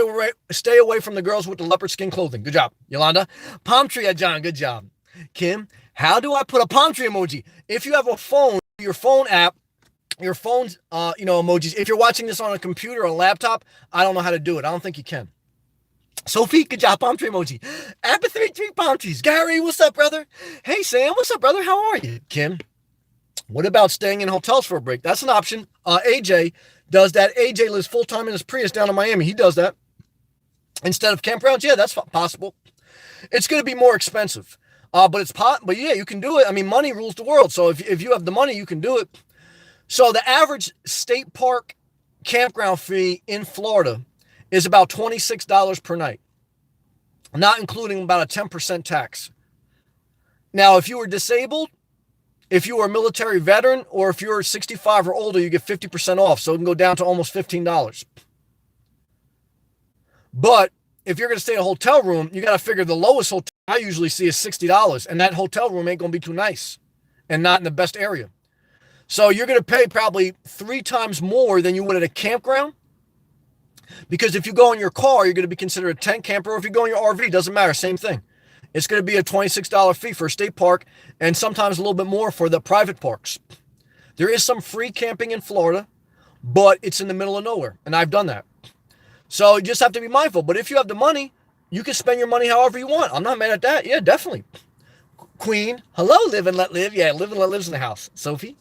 away from the girls with the leopard skin clothing. Good job. Yolanda. Palm tree at John. Good job. Kim, how do I put a palm tree emoji? If you have a phone, your phone app, your phone's emojis. If you're watching this on a computer or a laptop, I don't know how to do it. I don't think you can. Sophie, good job, palm tree emoji. Apathy, three palm trees. Gary, what's up, brother? Hey, Sam, what's up, brother? How are you? Kim, what about staying in hotels for a break? That's an option. AJ does that. AJ lives full-time in his Prius down in Miami. He does that. Instead of campgrounds, yeah, that's possible. It's going to be more expensive. But yeah, you can do it. I mean, money rules the world. So if you have the money, you can do it. So the average state park campground fee in Florida is about $26 per night, not including about a 10% tax. Now, if you were disabled, if you were a military veteran, or if you're 65 or older, you get 50% off. So it can go down to almost $15. But if you're going to stay in a hotel room, you got to figure the lowest hotel I usually see is $60. And that hotel room ain't going to be too nice and not in the best area. So you're going to pay probably 3 times more than you would at a campground. Because if you go in your car, you're going to be considered a tent camper. Or if you go in your RV, doesn't matter, same thing. It's going to be a $26 fee for a state park and sometimes a little bit more for the private parks. There is some free camping in Florida, but it's in the middle of nowhere, and I've done that. So you just have to be mindful. But if you have the money, you can spend your money however you want. I'm not mad at that. Yeah, definitely. Queen, hello, live and let live. Yeah, live and let lives in the house. Sophie,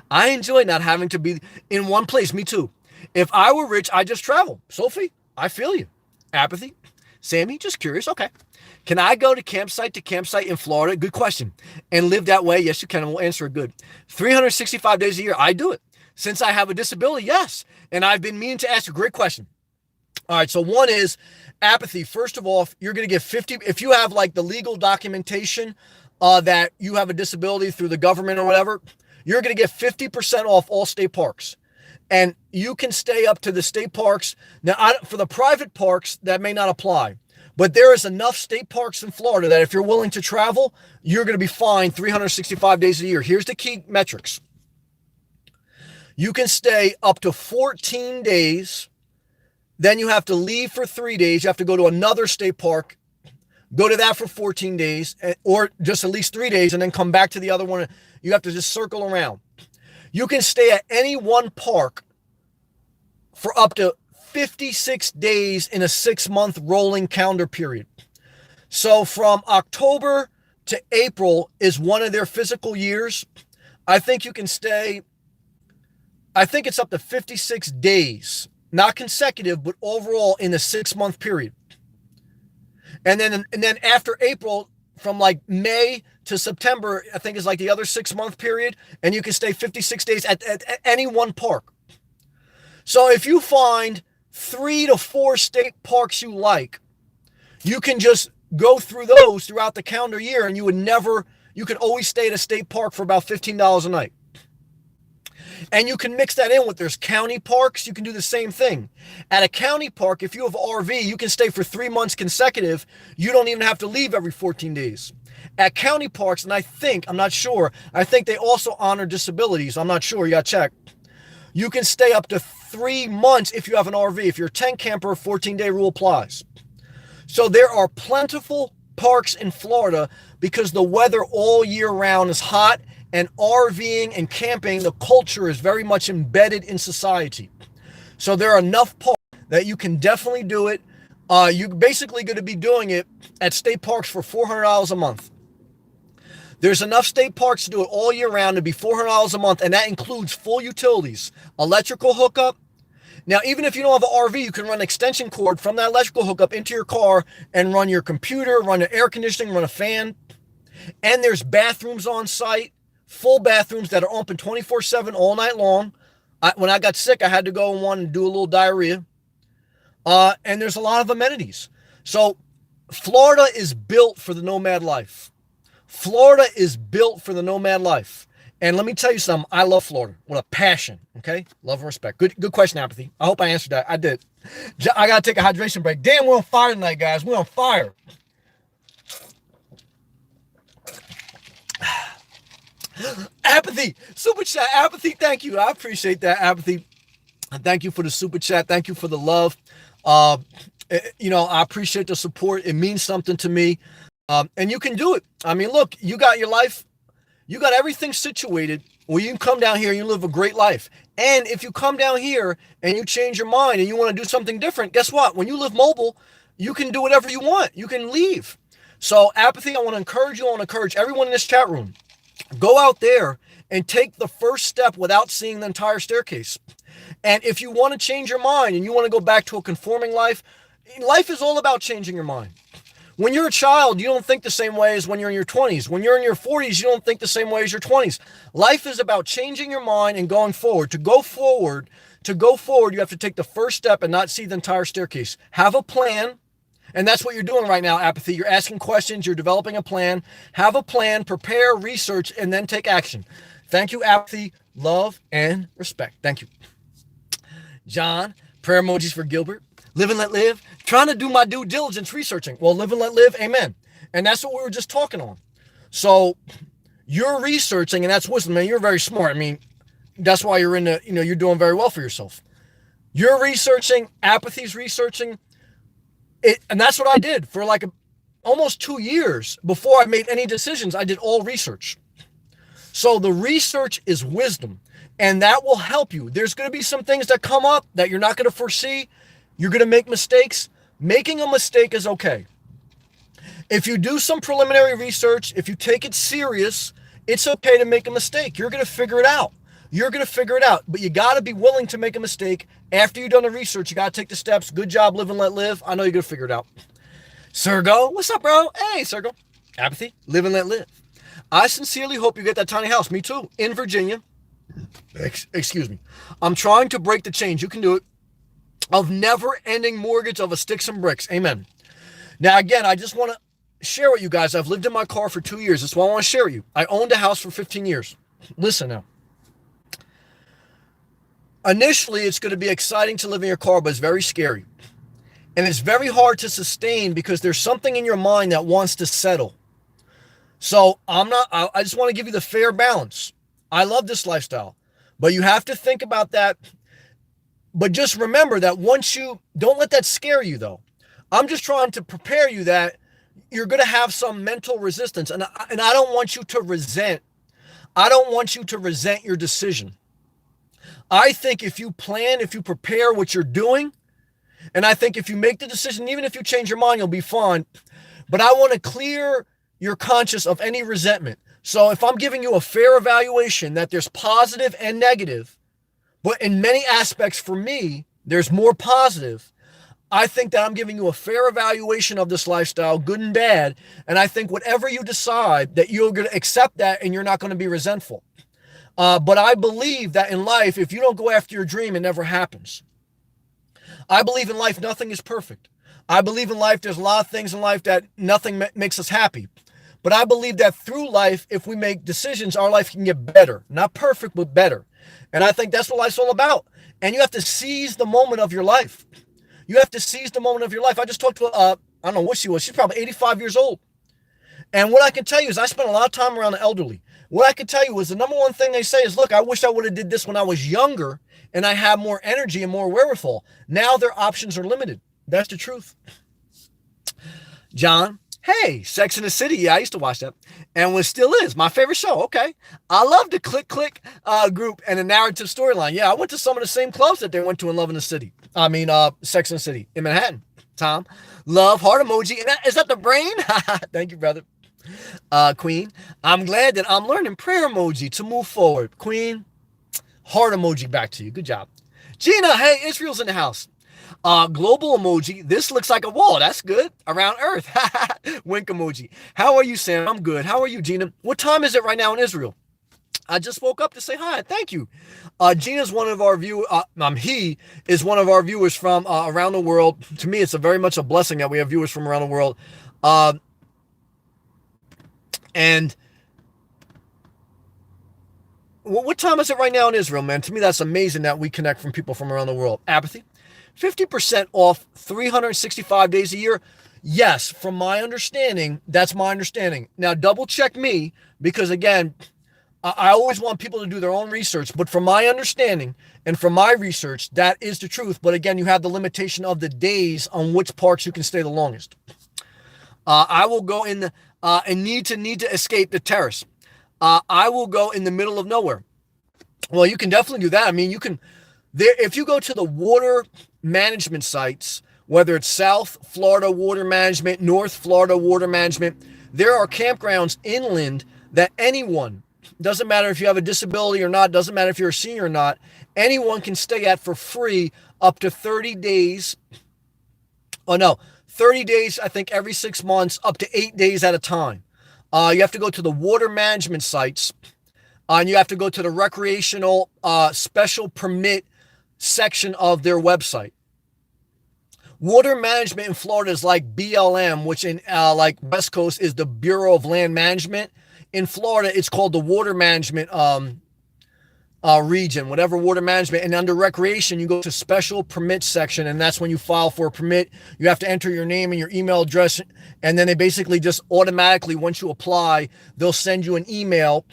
I enjoy not having to be in one place. Me too. If I were rich, I'd just travel. Sophie, I feel you. Apathy. Sammy, just curious. Okay. Can I go to campsite in Florida? Good question. And live that way? Yes, you can. And we'll answer it good. 365 days a year, I do it. Since I have a disability, yes. And I've been meaning to ask a great question. All right, so one is apathy. First of all, you're going to get 50. If you have like the legal documentation that you have a disability through the government or whatever, you're going to get 50% off all state parks. And you can stay up to the state parks. Now, for the private parks, that may not apply. But there is enough state parks in Florida that if you're willing to travel, you're going to be fine 365 days a year. Here's the key metrics. You can stay up to 14 days. Then you have to leave for 3 days. You have to go to another state park, go to that for 14 days, or just at least 3 days, and then come back to the other one. You have to just circle around. You can stay at any one park for up to 56 days in a 6-month rolling calendar period. So from October to April is one of their physical years. I think you can stay, I think it's up to 56 days, not consecutive, but overall in the 6-month period. And then after April, from like May to September, I think is like the other 6-month period, and you can stay 56 days at any one park. So if you find 3 to 4 state parks you like, you can just go through those throughout the calendar year, and you could always stay at a state park for about $15 a night. And you can mix that in with there's county parks. You can do the same thing. At a county park, if you have RV, you can stay for 3 months consecutive. You don't even have to leave every 14 days. At county parks, and I'm not sure, I think they also honor disabilities. I'm not sure, you gotta check. You can stay up to 3 months if you have an RV. If you're a tent camper, 14-day rule applies. So there are plentiful parks in Florida because the weather all year round is hot, and RVing and camping, the culture is very much embedded in society. So there are enough parks that you can definitely do it. You're basically going to be doing it at state parks for $400 a month. There's enough state parks to do it all year round to be $400 a month, and that includes full utilities, electrical hookup. Now, even if you don't have an RV, you can run an extension cord from that electrical hookup into your car and run your computer, run your air conditioning, run a fan. And there's bathrooms on site, full bathrooms that are open 24/7 all night long. When I got sick, I had to go in one and do a little diarrhea. And there's a lot of amenities. So Florida is built for the nomad life. Florida is built for the nomad life. And let me tell you something. I love Florida with a passion. Okay, love and respect. Good question, Apathy. I hope I answered that. I did. I gotta take a hydration break. Damn, we're on fire tonight, guys. We're on fire. Apathy, super chat. Apathy, thank you. I appreciate that, Apathy. Thank you for the super chat. Thank you for the love. I appreciate the support. It means something to me. And you can do it. I mean, look, you got your life. You got everything situated where you can come down here and you live a great life. And if you come down here and you change your mind and you want to do something different, guess what? When you live mobile, you can do whatever you want. You can leave. So, Apathy, I want to encourage you. I want to encourage everyone in this chat room. Go out there and take the first step without seeing the entire staircase. And if you want to change your mind and you want to go back to a conforming life, life is all about changing your mind. When you're a child, you don't think the same way as when you're in your 20s. When you're in your 40s, you don't think the same way as your 20s. Life is about changing your mind and going forward. To go forward, you have to take the first step and not see the entire staircase. Have a plan. And that's what you're doing right now, Apathy. You're asking questions. You're developing a plan. Have a plan, prepare, research, and then take action. Thank you, Apathy. Love and respect. Thank you. John, prayer emojis for Gilbert. Live and let live. Trying to do my due diligence researching. Well, live and let live. Amen. And that's what we were just talking on. So you're researching, and that's wisdom, man. You're very smart. I mean, that's why you're you're doing very well for yourself. You're researching, Apathy's researching. And that's what I did for like almost 2 years before I made any decisions. I did all research. So the research is wisdom, and that will help you. There's going to be some things that come up that you're not going to foresee. You're going to make mistakes. Making a mistake is okay. If you do some preliminary research, if you take it serious, it's okay to make a mistake. You're going to figure it out. But you got to be willing to make a mistake. After you've done the research, you got to take the steps. Good job, live and let live. I know you're going to figure it out. Sergo, what's up, bro? Hey, Sergo. Apathy, live and let live. I sincerely hope you get that tiny house. Me too. In Virginia. Excuse me. I'm trying to break the chains. You can do it. Of never-ending mortgage of a sticks and bricks. Amen. Now, again, I just want to share with you guys. I've lived in my car for 2 years. That's why I want to share with you. I owned a house for 15 years. Listen now. Initially, it's going to be exciting to live in your car, but it's very scary. And it's very hard to sustain because there's something in your mind that wants to settle. So I just want to give you the fair balance. I love this lifestyle, but you have to think about that. But just remember that don't let that scare you though. I'm just trying to prepare you that you're going to have some mental resistance. And I don't want you to resent your decision. I think if you plan, if you prepare what you're doing, and I think if you make the decision, even if you change your mind, you'll be fine. But I want to clear your conscience of any resentment. So if I'm giving you a fair evaluation that there's positive and negative, but in many aspects for me, there's more positive, I think that I'm giving you a fair evaluation of this lifestyle, good and bad. And I think whatever you decide, that you're going to accept that and you're not going to be resentful. But I believe that in life, if you don't go after your dream, it never happens. I believe in life, nothing is perfect. I believe in life, there's a lot of things in life that nothing makes us happy. But I believe that through life, if we make decisions, our life can get better. Not perfect, but better. And I think that's what life's all about. And you have to seize the moment of your life. I just talked to, I don't know what she was. She's probably 85 years old. And what I can tell you is I spent a lot of time around the elderly. What I can tell you is the number one thing they say is, look, I wish I would have did this when I was younger and I had more energy and more wherewithal. Now their options are limited. That's the truth. John, hey, Sex and the City. Yeah, I used to watch that. And it still is my favorite show. Okay. I love the Click group and the narrative storyline. Yeah, I went to some of the same clubs that they went to in Sex and the City in Manhattan. Tom, love, heart emoji. Is that the brain? Thank you, brother. Queen, I'm glad that I'm learning prayer emoji to move forward. Queen, heart emoji back to you. Good job. Gina, hey, Israel's in the house. Global emoji. This looks like a wall. That's good. Around Earth. Wink emoji. How are you, Sam? I'm good. How are you, Gina? What time is it right now in Israel? I just woke up to say hi. Thank you. Gina's one of our viewers. He is one of our viewers from around the world. To me, it's very much a blessing that we have viewers from around the world. And What time is it right now in Israel, man? To me, that's amazing that we connect from people from around the world. Apathy, 50% off 365 days a year. Yes, from my understanding, that's my understanding. Now, double check me because, again, I always want people to do their own research. But from my understanding and from my research, that is the truth. But again, you have the limitation of the days on which parks you can stay the longest. I will go in the and need to escape the terrace. I will go in the middle of nowhere. Well, you can definitely do that. I mean, you can there if you go to the water management sites, whether it's South Florida Water Management, North Florida Water Management, there are campgrounds inland that anyone, doesn't matter if you have a disability or not, doesn't matter if you're a senior or not, anyone can stay at for free up to 30 days. Oh no, 30 days, I think every 6 months, up to 8 days at a time. You have to go to the water management sites, and you have to go to the recreational special permit section of their website. Water management in Florida is like BLM, which in like West Coast is the Bureau of Land Management. In Florida, it's called the Water Management region, whatever water management. And under recreation, you go to special permit section, and that's when you file for a permit. You have to enter your name and your email address, and then they basically just automatically, once you apply, they'll send you an email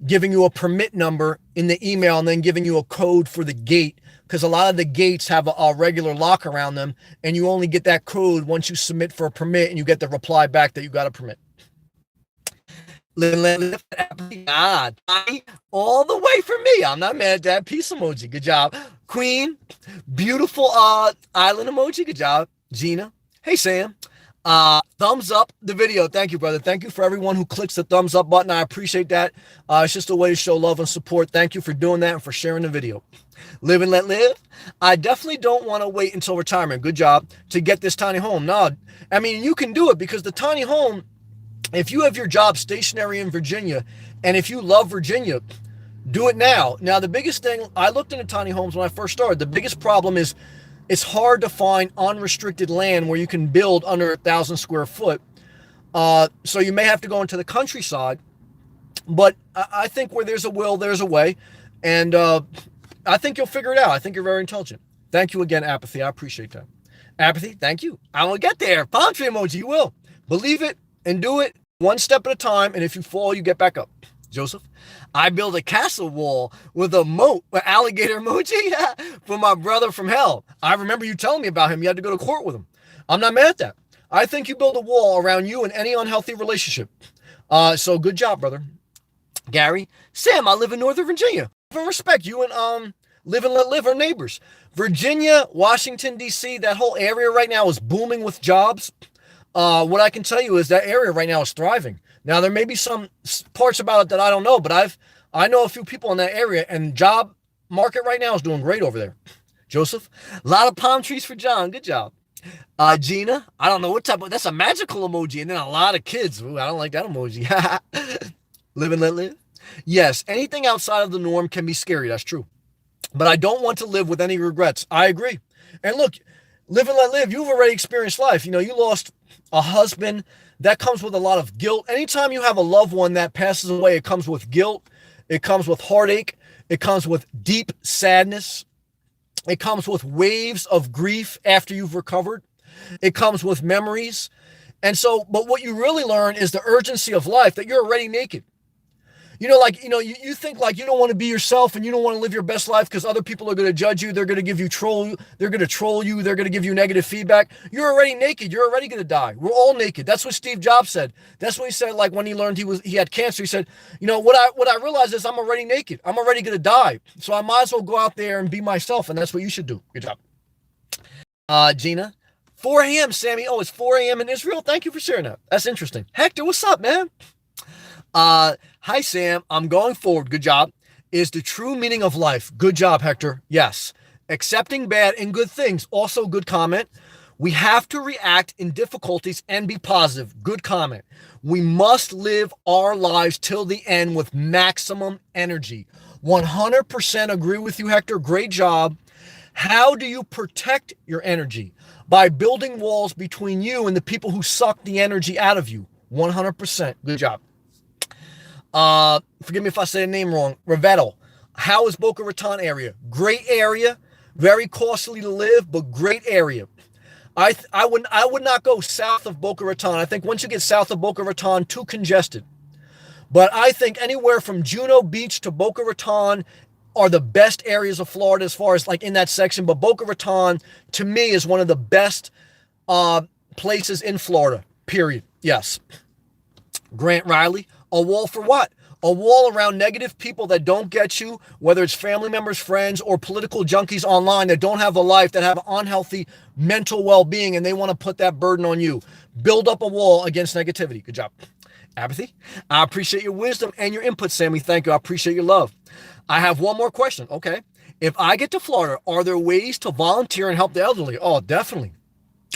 giving you a permit number in the email and then giving you a code for the gate, because a lot of the gates have a regular lock around them, and you only get that code once you submit for a permit and you get the reply back that you got a permit. All the way for me. I'm not mad at that. Peace emoji. Good job. Queen. Beautiful island emoji. Good job. Gina. Hey, Sam. Thumbs up the video. Thank you, brother. Thank you for everyone who clicks the thumbs up button. I appreciate that. It's just a way to show love and support. Thank you for doing that and for sharing the video. Live and let live. I definitely don't want to wait until retirement. Good job to get this tiny home. No, I mean, you can do it because the tiny home, if you have your job stationary in Virginia, and if you love Virginia, do it now. Now, the biggest thing, I looked into tiny homes when I first started. The biggest problem is it's hard to find unrestricted land where you can build under 1,000 square foot. So you may have to go into the countryside. But I think where there's a will, there's a way. And I think you'll figure it out. I think you're very intelligent. Thank you again, Apathy. I appreciate that. Apathy, thank you. I will get there. Palm tree emoji, you will. Believe it and do it one step at a time. And if you fall, you get back up. Joseph, I built a castle wall with a moat, an alligator emoji for my brother from hell. I remember you telling me about him. You had to go to court with him. I'm not mad at that. I think you build a wall around you and any unhealthy relationship. So good job, brother. Gary, Sam, I live in Northern Virginia. I respect you and live and let live are neighbors. Virginia, Washington, D.C., that whole area right now is booming with jobs. What I can tell you is that area right now is thriving. Now, there may be some parts about it that I don't know, but I know a few people in that area, and job market right now is doing great over there. Joseph, a lot of palm trees for John. Good job. Gina, I don't know what type of, that's a magical emoji, and then a lot of kids. Ooh, I don't like that emoji. Live and let live. Yes, anything outside of the norm can be scary. That's true. But I don't want to live with any regrets. I agree. And look, live and let live. You've already experienced life. You know, you lost a husband. That comes with a lot of guilt. Anytime you have a loved one that passes away, it comes with guilt. It comes with heartache. It comes with deep sadness. It comes with waves of grief after you've recovered. It comes with memories. And so, but what you really learn is the urgency of life, that you're already naked. You know, like, you think like you don't want to be yourself and you don't want to live your best life because other people are going to judge you. They're going to give you they're going to troll you. They're going to give you negative feedback. You're already naked. You're already going to die. We're all naked. That's what Steve Jobs said. That's what he said. Like when he learned he had cancer, he said, what I realized is I'm already naked. I'm already going to die. So I might as well go out there and be myself. And that's what you should do. Good job. Gina, 4 a.m. Sammy. Oh, it's 4 a.m. in Israel. Thank you for sharing that. That's interesting. Hector, what's up, man? Hi, Sam. I'm going forward. Good job. Is the true meaning of life. Good job, Hector. Yes. Accepting bad and good things. Also good comment. We have to react in difficulties and be positive. Good comment. We must live our lives till the end with maximum energy. 100% agree with you, Hector. Great job. How do you protect your energy? By building walls between you and the people who suck the energy out of you. 100%. Good job. Forgive me if I say the name wrong. Rivetto. How is Boca Raton area? Great area, very costly to live, but great area. I would not go south of Boca Raton. I think once you get south of Boca Raton, too congested. But I think anywhere from Juno Beach to Boca Raton are the best areas of Florida as far as like in that section. But Boca Raton, to me, is one of the best places in Florida, period. Yes. Grant Riley, a wall for what? A wall around negative people that don't get you, whether it's family members, friends, or political junkies online that don't have a life, that have unhealthy mental well-being, and they want to put that burden on you. Build up a wall against negativity. Good job. Apathy. I appreciate your wisdom and your input, Sammy. Thank you. I appreciate your love. I have one more question. Okay. If I get to Florida, are there ways to volunteer and help the elderly? Oh, definitely.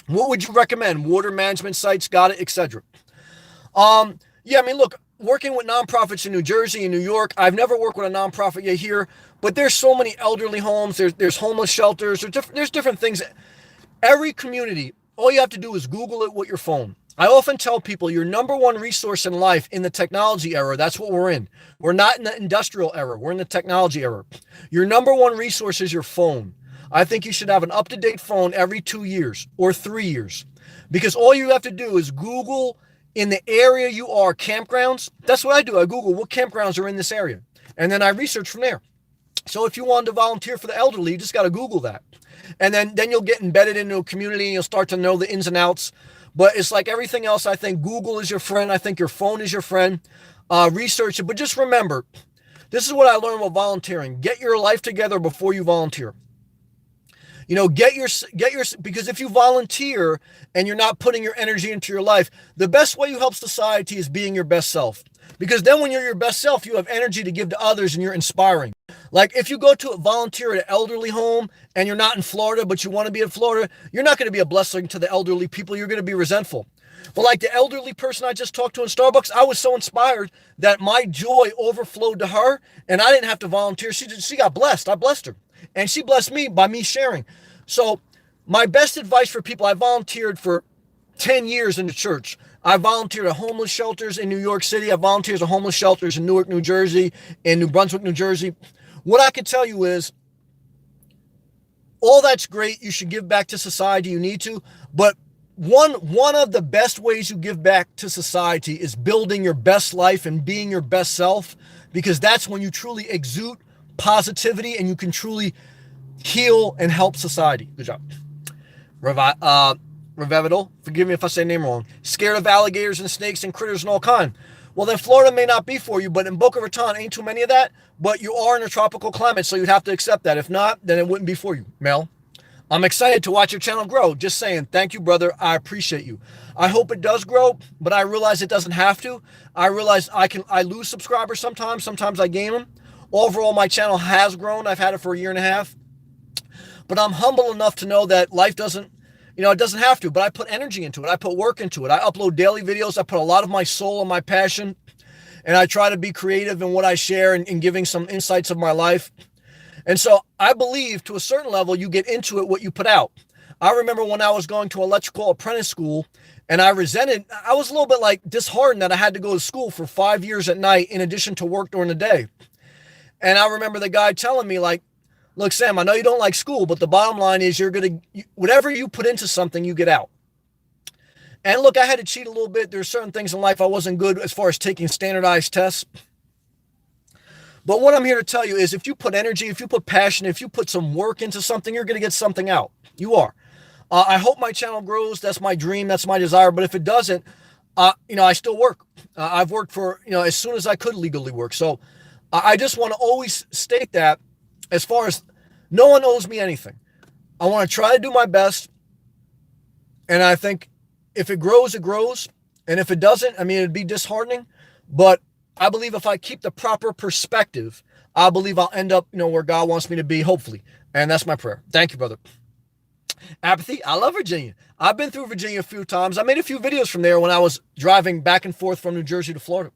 What would you recommend? Water management sites, got it, etc. Yeah, I mean, look, working with nonprofits in New Jersey and New York, I've never worked with a nonprofit yet here, but there's so many elderly homes, there's homeless shelters, there's different things. Every community, all you have to do is Google it with your phone. I often tell people your number one resource in life in the technology era, that's what we're in. We're not in the industrial era, we're in the technology era. Your number one resource is your phone. I think you should have an up-to-date phone every 2 years or 3 years, because all you have to do is Google in the area you are campgrounds. That's what I do. I Google what campgrounds are in this area, and then I research from there. So if you wanted to volunteer for the elderly, you just got to Google that. And then you'll get embedded into a community and you'll start to know the ins and outs. But it's like everything else. I think Google is your friend. I think your phone is your friend. Research it. But just remember, this is what I learned about volunteering. Get your life together before you volunteer. You know, because if you volunteer and you're not putting your energy into your life, the best way you help society is being your best self. Because then when you're your best self, you have energy to give to others and you're inspiring. Like if you go to volunteer at an elderly home and you're not in Florida, but you want to be in Florida, you're not going to be a blessing to the elderly people. You're going to be resentful. But like the elderly person I just talked to in Starbucks, I was so inspired that my joy overflowed to her and I didn't have to volunteer. She got blessed. I blessed her. And she blessed me by me sharing. So my best advice for people, I volunteered for 10 years in the church. I volunteered at homeless shelters in New York City. I volunteered at homeless shelters in Newark, New Jersey, in New Brunswick, New Jersey. What I can tell you is all that's great. You should give back to society. You need to. But one of the best ways you give back to society is building your best life and being your best self, because that's when you truly exude positivity and you can truly heal and help society. Good job. Revival. Forgive me if I say the name wrong. Scared of alligators and snakes and critters and all kind. Well, then Florida may not be for you, but in Boca Raton ain't too many of that. But you are in a tropical climate, so you'd have to accept that. If not, then it wouldn't be for you, Mel. I'm excited to watch your channel grow. Just saying. Thank you, brother. I appreciate you. I hope it does grow, but I realize it doesn't have to. I realize I lose subscribers sometimes. Sometimes I gain them. Overall, my channel has grown. I've had it for a year and a half. But I'm humble enough to know that life doesn't, it doesn't have to, but I put energy into it. I put work into it. I upload daily videos. I put a lot of my soul and my passion, and I try to be creative in what I share and giving some insights of my life. And so I believe to a certain level, you get into it what you put out. I remember when I was going to electrical apprentice school and I was a little bit like disheartened that I had to go to school for 5 years at night in addition to work during the day. And I remember the guy telling me like, look, Sam, I know you don't like school, but the bottom line is whatever you put into something, you get out. And look, I had to cheat a little bit. There's certain things in life I wasn't good as far as taking standardized tests. But what I'm here to tell you is if you put energy, if you put passion, if you put some work into something, you're going to get something out. You are. I hope my channel grows. That's my dream. That's my desire. But if it doesn't, I still work. I've worked for, as soon as I could legally work. So I just want to always state that as far as no one owes me anything. I want to try to do my best. And I think if it grows, it grows. And if it doesn't, it'd be disheartening. But I believe if I keep the proper perspective, I believe I'll end up, where God wants me to be, hopefully. And that's my prayer. Thank you, brother. Apathy. I love Virginia. I've been through Virginia a few times. I made a few videos from there when I was driving back and forth from New Jersey to Florida.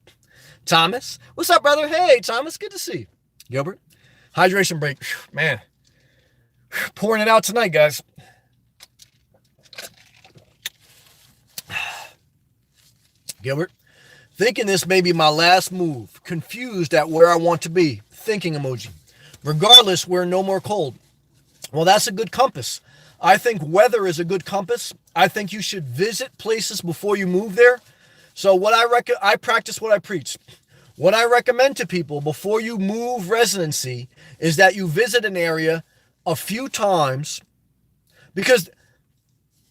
Thomas. What's up, brother? Hey, Thomas. Good to see you. Gilbert. Hydration break. Man. Pouring it out tonight, guys. Gilbert. Thinking this may be my last move. Confused at where I want to be. Thinking emoji. Regardless, we're no more cold. Well, that's a good compass. I think weather is a good compass. I think you should visit places before you move there. So I practice what I preach. What I recommend to people before you move residency is that you visit an area a few times, because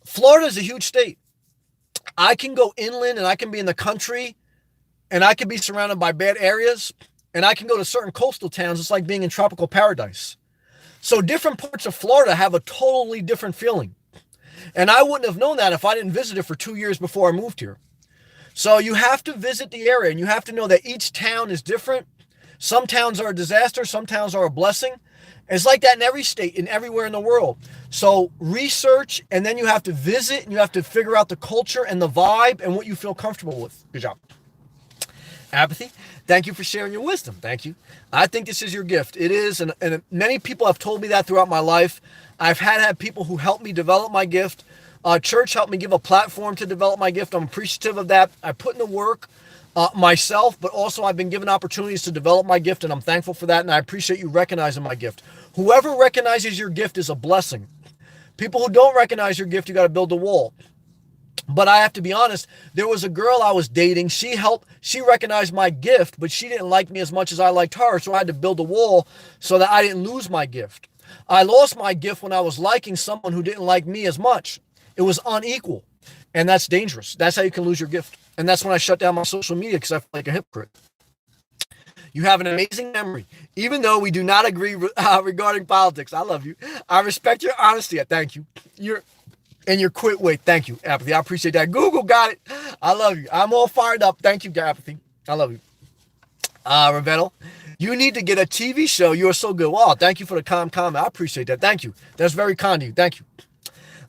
Florida is a huge state. I can go inland and I can be in the country and I can be surrounded by bad areas, and I can go to certain coastal towns. It's like being in tropical paradise. So different parts of Florida have a totally different feeling. And I wouldn't have known that if I didn't visit it for 2 years before I moved here. So you have to visit the area, and you have to know that each town is different. Some towns are a disaster. Some towns are a blessing. It's like that in every state and everywhere in the world. So research, and then you have to visit, and you have to figure out the culture and the vibe and what you feel comfortable with. Good job. Apathy, thank you for sharing your wisdom. Thank you. I think this is your gift. It is, and many people have told me that throughout my life. I've had people who helped me develop my gift. Church helped me give a platform to develop my gift. I'm appreciative of that. I put in the work myself, but also I've been given opportunities to develop my gift, and I'm thankful for that, and I appreciate you recognizing my gift. Whoever recognizes your gift is a blessing. People who don't recognize your gift, you got to build a wall. But I have to be honest, there was a girl I was dating. She recognized my gift, but she didn't like me as much as I liked her. So I had to build a wall so that I didn't lose my gift. I lost my gift when I was liking someone who didn't like me as much. It was unequal. And that's dangerous. That's how you can lose your gift. And that's when I shut down my social media, because I feel like a hypocrite. You have an amazing memory. Even though we do not agree regarding politics, I love you. I respect your honesty. I thank you. And your quit weight. Thank you, Apathy. I appreciate that. Google got it. I love you. I'm all fired up. Thank you, Apathy. I love you. Ravetto, you need to get a TV show. You are so good. Wow, thank you for the comment. I appreciate that. Thank you. That's very kind of you. Thank you.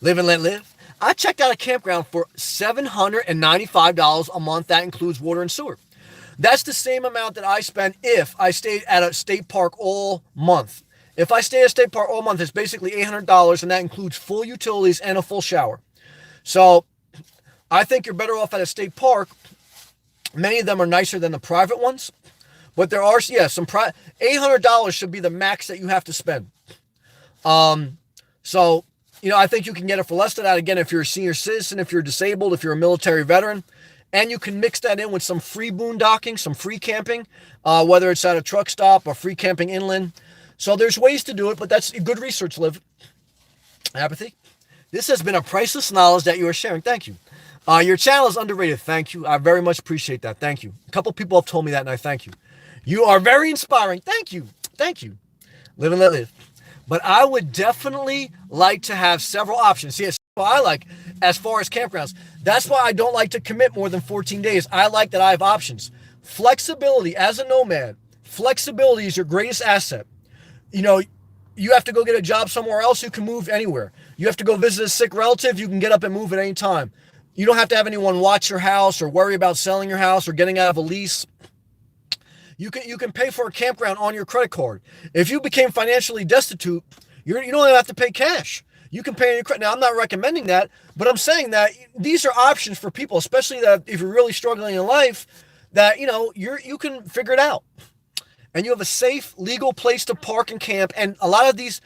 Live and let live. I checked out a campground for $795 a month. That includes water and sewer. That's the same amount that I spent if I stayed at a state park all month. If I stay at a state park all month, it's basically $800, and that includes full utilities and a full shower. So I think you're better off at a state park. Many of them are nicer than the private ones, but there are, some $800 should be the max that you have to spend. So, I think you can get it for less than that. Again, if you're a senior citizen, if you're disabled, if you're a military veteran, and you can mix that in with some free boondocking, some free camping, whether it's at a truck stop or free camping inland. So there's ways to do it, but that's good research, Liv. Apathy. This has been a priceless knowledge that you are sharing. Thank you. Your channel is underrated. Thank you. I very much appreciate that. Thank you. A couple people have told me that, and I thank you. You are very inspiring. Thank you. Thank you. Live and let live. But I would definitely like to have several options. Yes, what I like as far as campgrounds. That's why I don't like to commit more than 14 days. I like that I have options. Flexibility as a nomad. Flexibility is your greatest asset. You have to go get a job somewhere else, you can move anywhere. You have to go visit a sick relative, you can get up and move at any time. You don't have to have anyone watch your house or worry about selling your house or getting out of a lease. You can pay for a campground on your credit card. If you became financially destitute, you don't even have to pay cash. You can pay on your credit. Now, I'm not recommending that, but I'm saying that these are options for people, especially that if you're really struggling in life, that you can figure it out. And you have a safe, legal place to park and camp. And a lot of these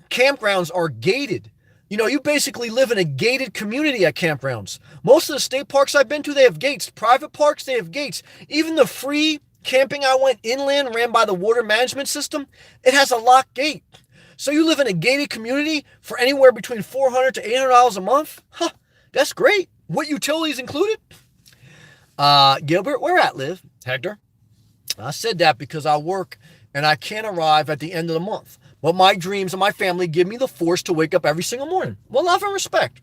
campgrounds are gated. You basically live in a gated community at campgrounds. Most of the state parks I've been to, they have gates. Private parks, they have gates. Even the free camping I went inland, ran by the water management system, it has a locked gate. So you live in a gated community for anywhere between $400 to $800 a month? That's great. What utilities included? Gilbert, where at, Liv? Hector? I said that because I work and I can't arrive at the end of the month. But my dreams and my family give me the force to wake up every single morning. Well, love and respect.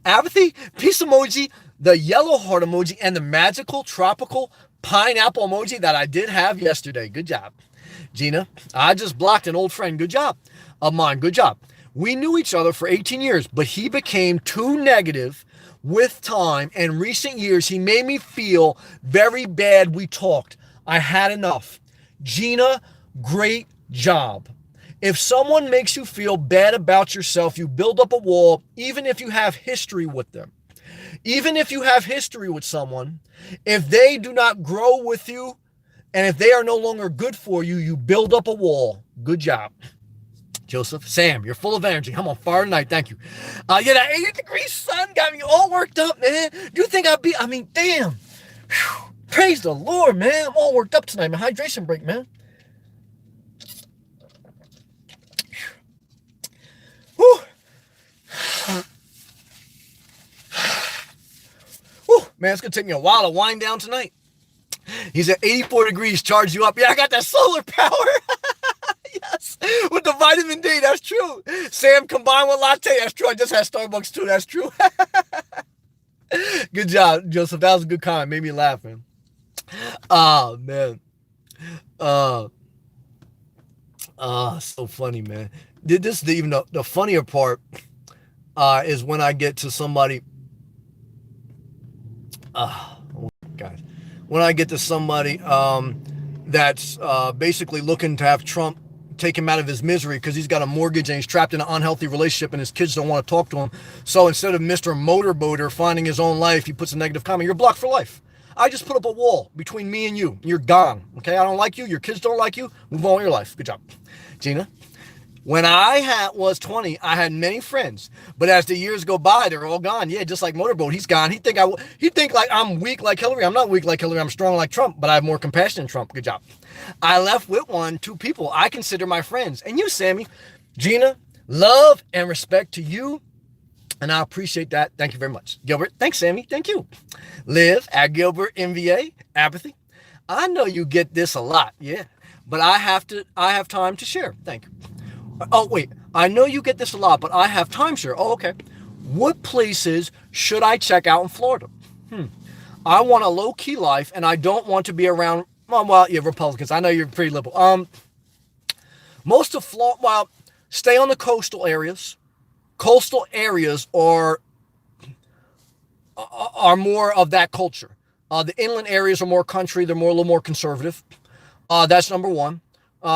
Apathy, peace emoji, the yellow heart emoji, and the magical tropical pineapple emoji that I did have yesterday. Good job. Gina, I just blocked an old friend. Good job. Of mine. Good job. We knew each other for 18 years, but he became too negative with time, and recent years, he made me feel very bad. We talked. I had enough. Gina, great job. If someone makes you feel bad about yourself, you build up a wall, even if you have history with them. Even if you have history with someone, if they do not grow with you and if they are no longer good for you, you build up a wall. Good job. Joseph, Sam, you're full of energy. I'm on fire tonight. Thank you. Yeah, that 80-degree sun got me all worked up, man. Do you think damn. Whew. Praise the Lord, man. I'm all worked up tonight. My hydration break, man. Whew. Whew. Man, it's going to take me a while to wind down tonight. He's at 84 degrees, charge you up. Yeah, I got that solar power. Yes, with the vitamin D, that's true. Sam combined with latte, that's true. I just had Starbucks too, that's true. Good job, Joseph. That was a good comment. Made me laugh, man. Oh, man. So funny, man. This even the funnier part is when I get to somebody. Oh God. When I get to somebody that's basically looking to have Trump take him out of his misery because he's got a mortgage and he's trapped in an unhealthy relationship and his kids don't want to talk to him. So instead of Mr. Motorboater finding his own life, he puts a negative comment. You're blocked for life. I just put up a wall between me and you. You're gone. Okay, I don't like you. Your kids don't like you. Move on with your life. Good job. Gina? When I was 20, I had many friends, but as the years go by, they're all gone. Yeah, just like Motorboat, he's gone. He think like I'm weak like Hillary. I'm not weak like Hillary. I'm strong like Trump, but I have more compassion than Trump. Good job. I left with two people I consider my friends. And you, Sammy, Gina, love and respect to you. And I appreciate that. Thank you very much. Gilbert, thanks, Sammy. Thank you. Live at Gilbert MVA, apathy. I know you get this a lot. Yeah, but I have time to share. Thank you. Oh, wait, I know you get this a lot, but I have timeshare. Oh, okay. What places should I check out in Florida? I want a low-key life, and I don't want to be around, Republicans. I know you're pretty liberal. Most of Florida, stay on the coastal areas. Coastal areas are more of that culture. The inland areas are more country. They're a little more conservative. That's number one.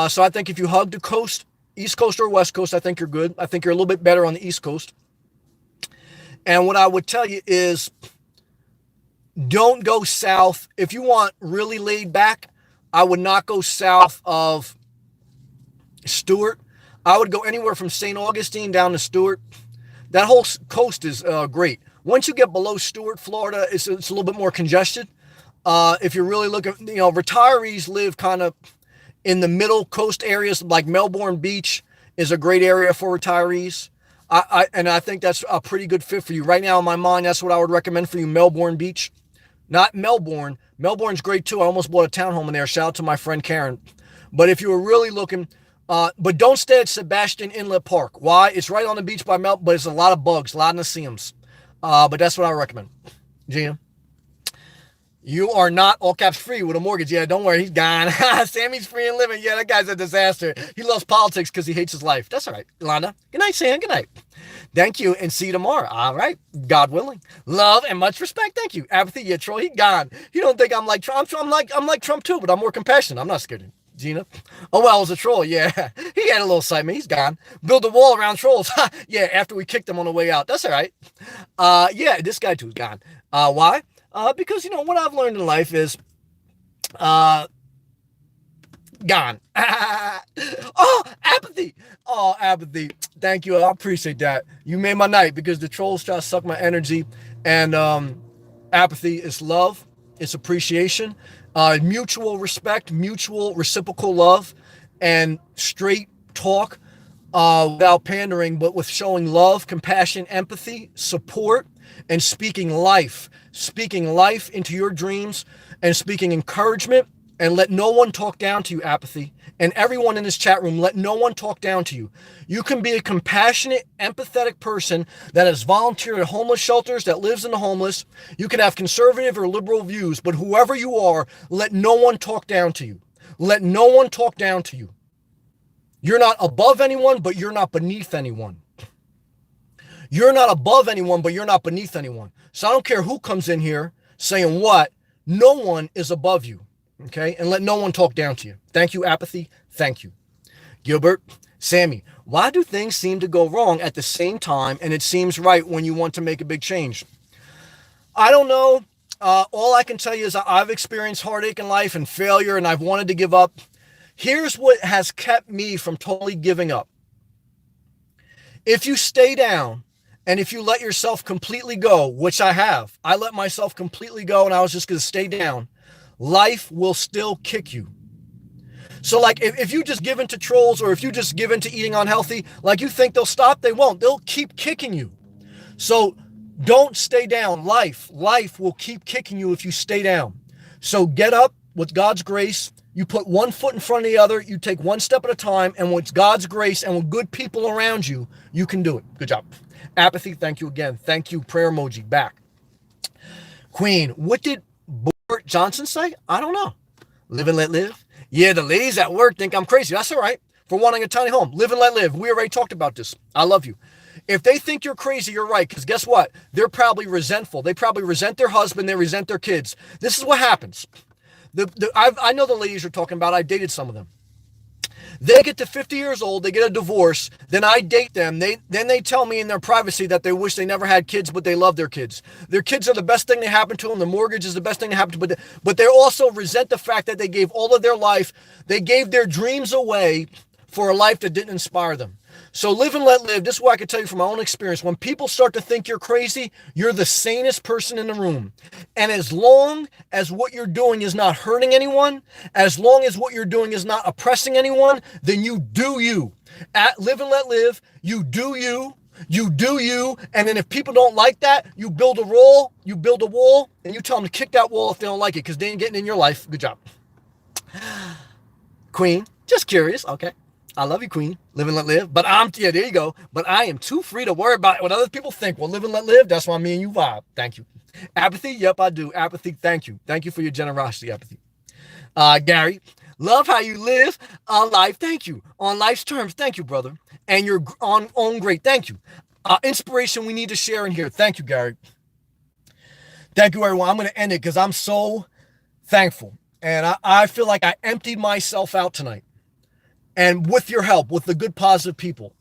So I think if you hug the coast, East Coast or West Coast, I think you're good. I think you're a little bit better on the East Coast. And what I would tell you is don't go south. If you want really laid back, I would not go south of Stewart. I would go anywhere from St. Augustine down to Stewart. That whole coast is great. Once you get below Stewart, Florida, it's a little bit more congested. If you're really looking, retirees live kind of in the middle coast areas, like Melbourne Beach is a great area for retirees. I think that's a pretty good fit for you. Right now in my mind, that's what I would recommend for you, Melbourne Beach. Not Melbourne. Melbourne's great too. I almost bought a townhome in there. Shout out to my friend Karen. But if you were really looking, but don't stay at Sebastian Inlet Park. Why? It's right on the beach by Melbourne, but it's a lot of bugs, a lot of nasceums. But that's what I recommend. Gina? You are not all caps free with a mortgage. Yeah, don't worry. He's gone. Sammy's free and living. Yeah, that guy's a disaster. He loves politics because he hates his life. That's all right. Ilana. Good night, Sam. Good night. Thank you and see you tomorrow. All right. God willing. Love and much respect. Thank you. Apathy. Yeah, Troy. He gone. You don't think I'm like Trump. I'm like Trump too, but I'm more compassionate. I'm not scared of him. Gina. Oh, well, it was a troll. Yeah. He had a little excitement. He's gone. Build a wall around trolls. Yeah, after we kicked him on the way out. That's all right. Yeah, this guy too's gone. Why? Because, what I've learned in life is, gone. Oh, apathy. Oh, apathy. Thank you. I appreciate that. You made my night because the trolls try to suck my energy. And apathy is love. It's appreciation. Mutual respect, mutual reciprocal love, and straight talk without pandering, but with showing love, compassion, empathy, support, and speaking life into your dreams and speaking encouragement. And let no one talk down to you, apathy. And everyone in this chat room, let no one talk down to you. You can be a compassionate, empathetic person that has volunteered at homeless shelters, that lives in the homeless. You can have conservative or liberal views, but whoever you are, let no one talk down to you. Let no one talk down to you. You're not above anyone, but you're not beneath anyone. You're not above anyone, but you're not beneath anyone. So I don't care who comes in here saying what. No one is above you. Okay, and let no one talk down to you. Thank you, apathy. Thank you. Gilbert, Sammy, why do things seem to go wrong at the same time and it seems right when you want to make a big change? I don't know. All I can tell you is I've experienced heartache in life and failure, and I've wanted to give up. Here's what has kept me from totally giving up. If you stay down and if you let yourself completely go, which I let myself completely go and I was just going to stay down, life will still kick you. So like if you just give in to trolls or if you just give in to eating unhealthy, like you think they'll stop, they won't. They'll keep kicking you. So don't stay down. Life will keep kicking you if you stay down. So get up with God's grace. You put one foot in front of the other. You take one step at a time. And with God's grace and with good people around you, you can do it. Good job. Apathy, thank you again. Thank you. Prayer emoji, back. Queen, what did Boris Johnson say? I don't know. Live and let live. Yeah, the ladies at work think I'm crazy. That's all right. For wanting a tiny home. Live and let live. We already talked about this. I love you. If they think you're crazy, you're right. Because guess what? They're resentful. They probably resent their husband. They resent their kids. This is what happens. I know the ladies you're talking about. I dated some of them. They get to 50 years old. They get a divorce. Then I date them. Then they tell me in their privacy that they wish they never had kids, but they love their kids. Their kids are the best thing that happened to them. The mortgage is the best thing that happened to them. But they also resent the fact that they gave all of their life. They gave their dreams away for a life that didn't inspire them. So live and let live. This is what I can tell you from my own experience. When people start to think you're crazy, you're the sanest person in the room. And as long as what you're doing is not hurting anyone, as long as what you're doing is not oppressing anyone, then you do you. Live and let live. You do you. You do you. And then if people don't like that, you build a wall, and you tell them to kick that wall if they don't like it because they ain't getting in your life. Good job. Queen, just curious. Okay. I love you, Queen. Live and let live. But there you go. But I am too free to worry about what other people think. Well, live and let live. That's why me and you vibe. Thank you. Apathy. Yep, I do. Apathy. Thank you. Thank you for your generosity, Apathy. Gary, love how you live life. Thank you. On life's terms. Thank you, brother. And you're on great. Thank you. Inspiration we need to share in here. Thank you, Gary. Thank you, everyone. I'm going to end it because I'm so thankful. And I feel like I emptied myself out tonight. And with your help, with the good, positive people.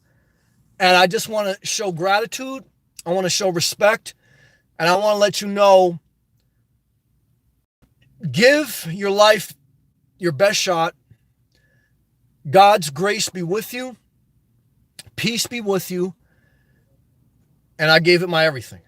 And I just want to show gratitude. I want to show respect. And I want to let you know, give your life your best shot. God's grace be with you. Peace be with you. And I gave it my everything.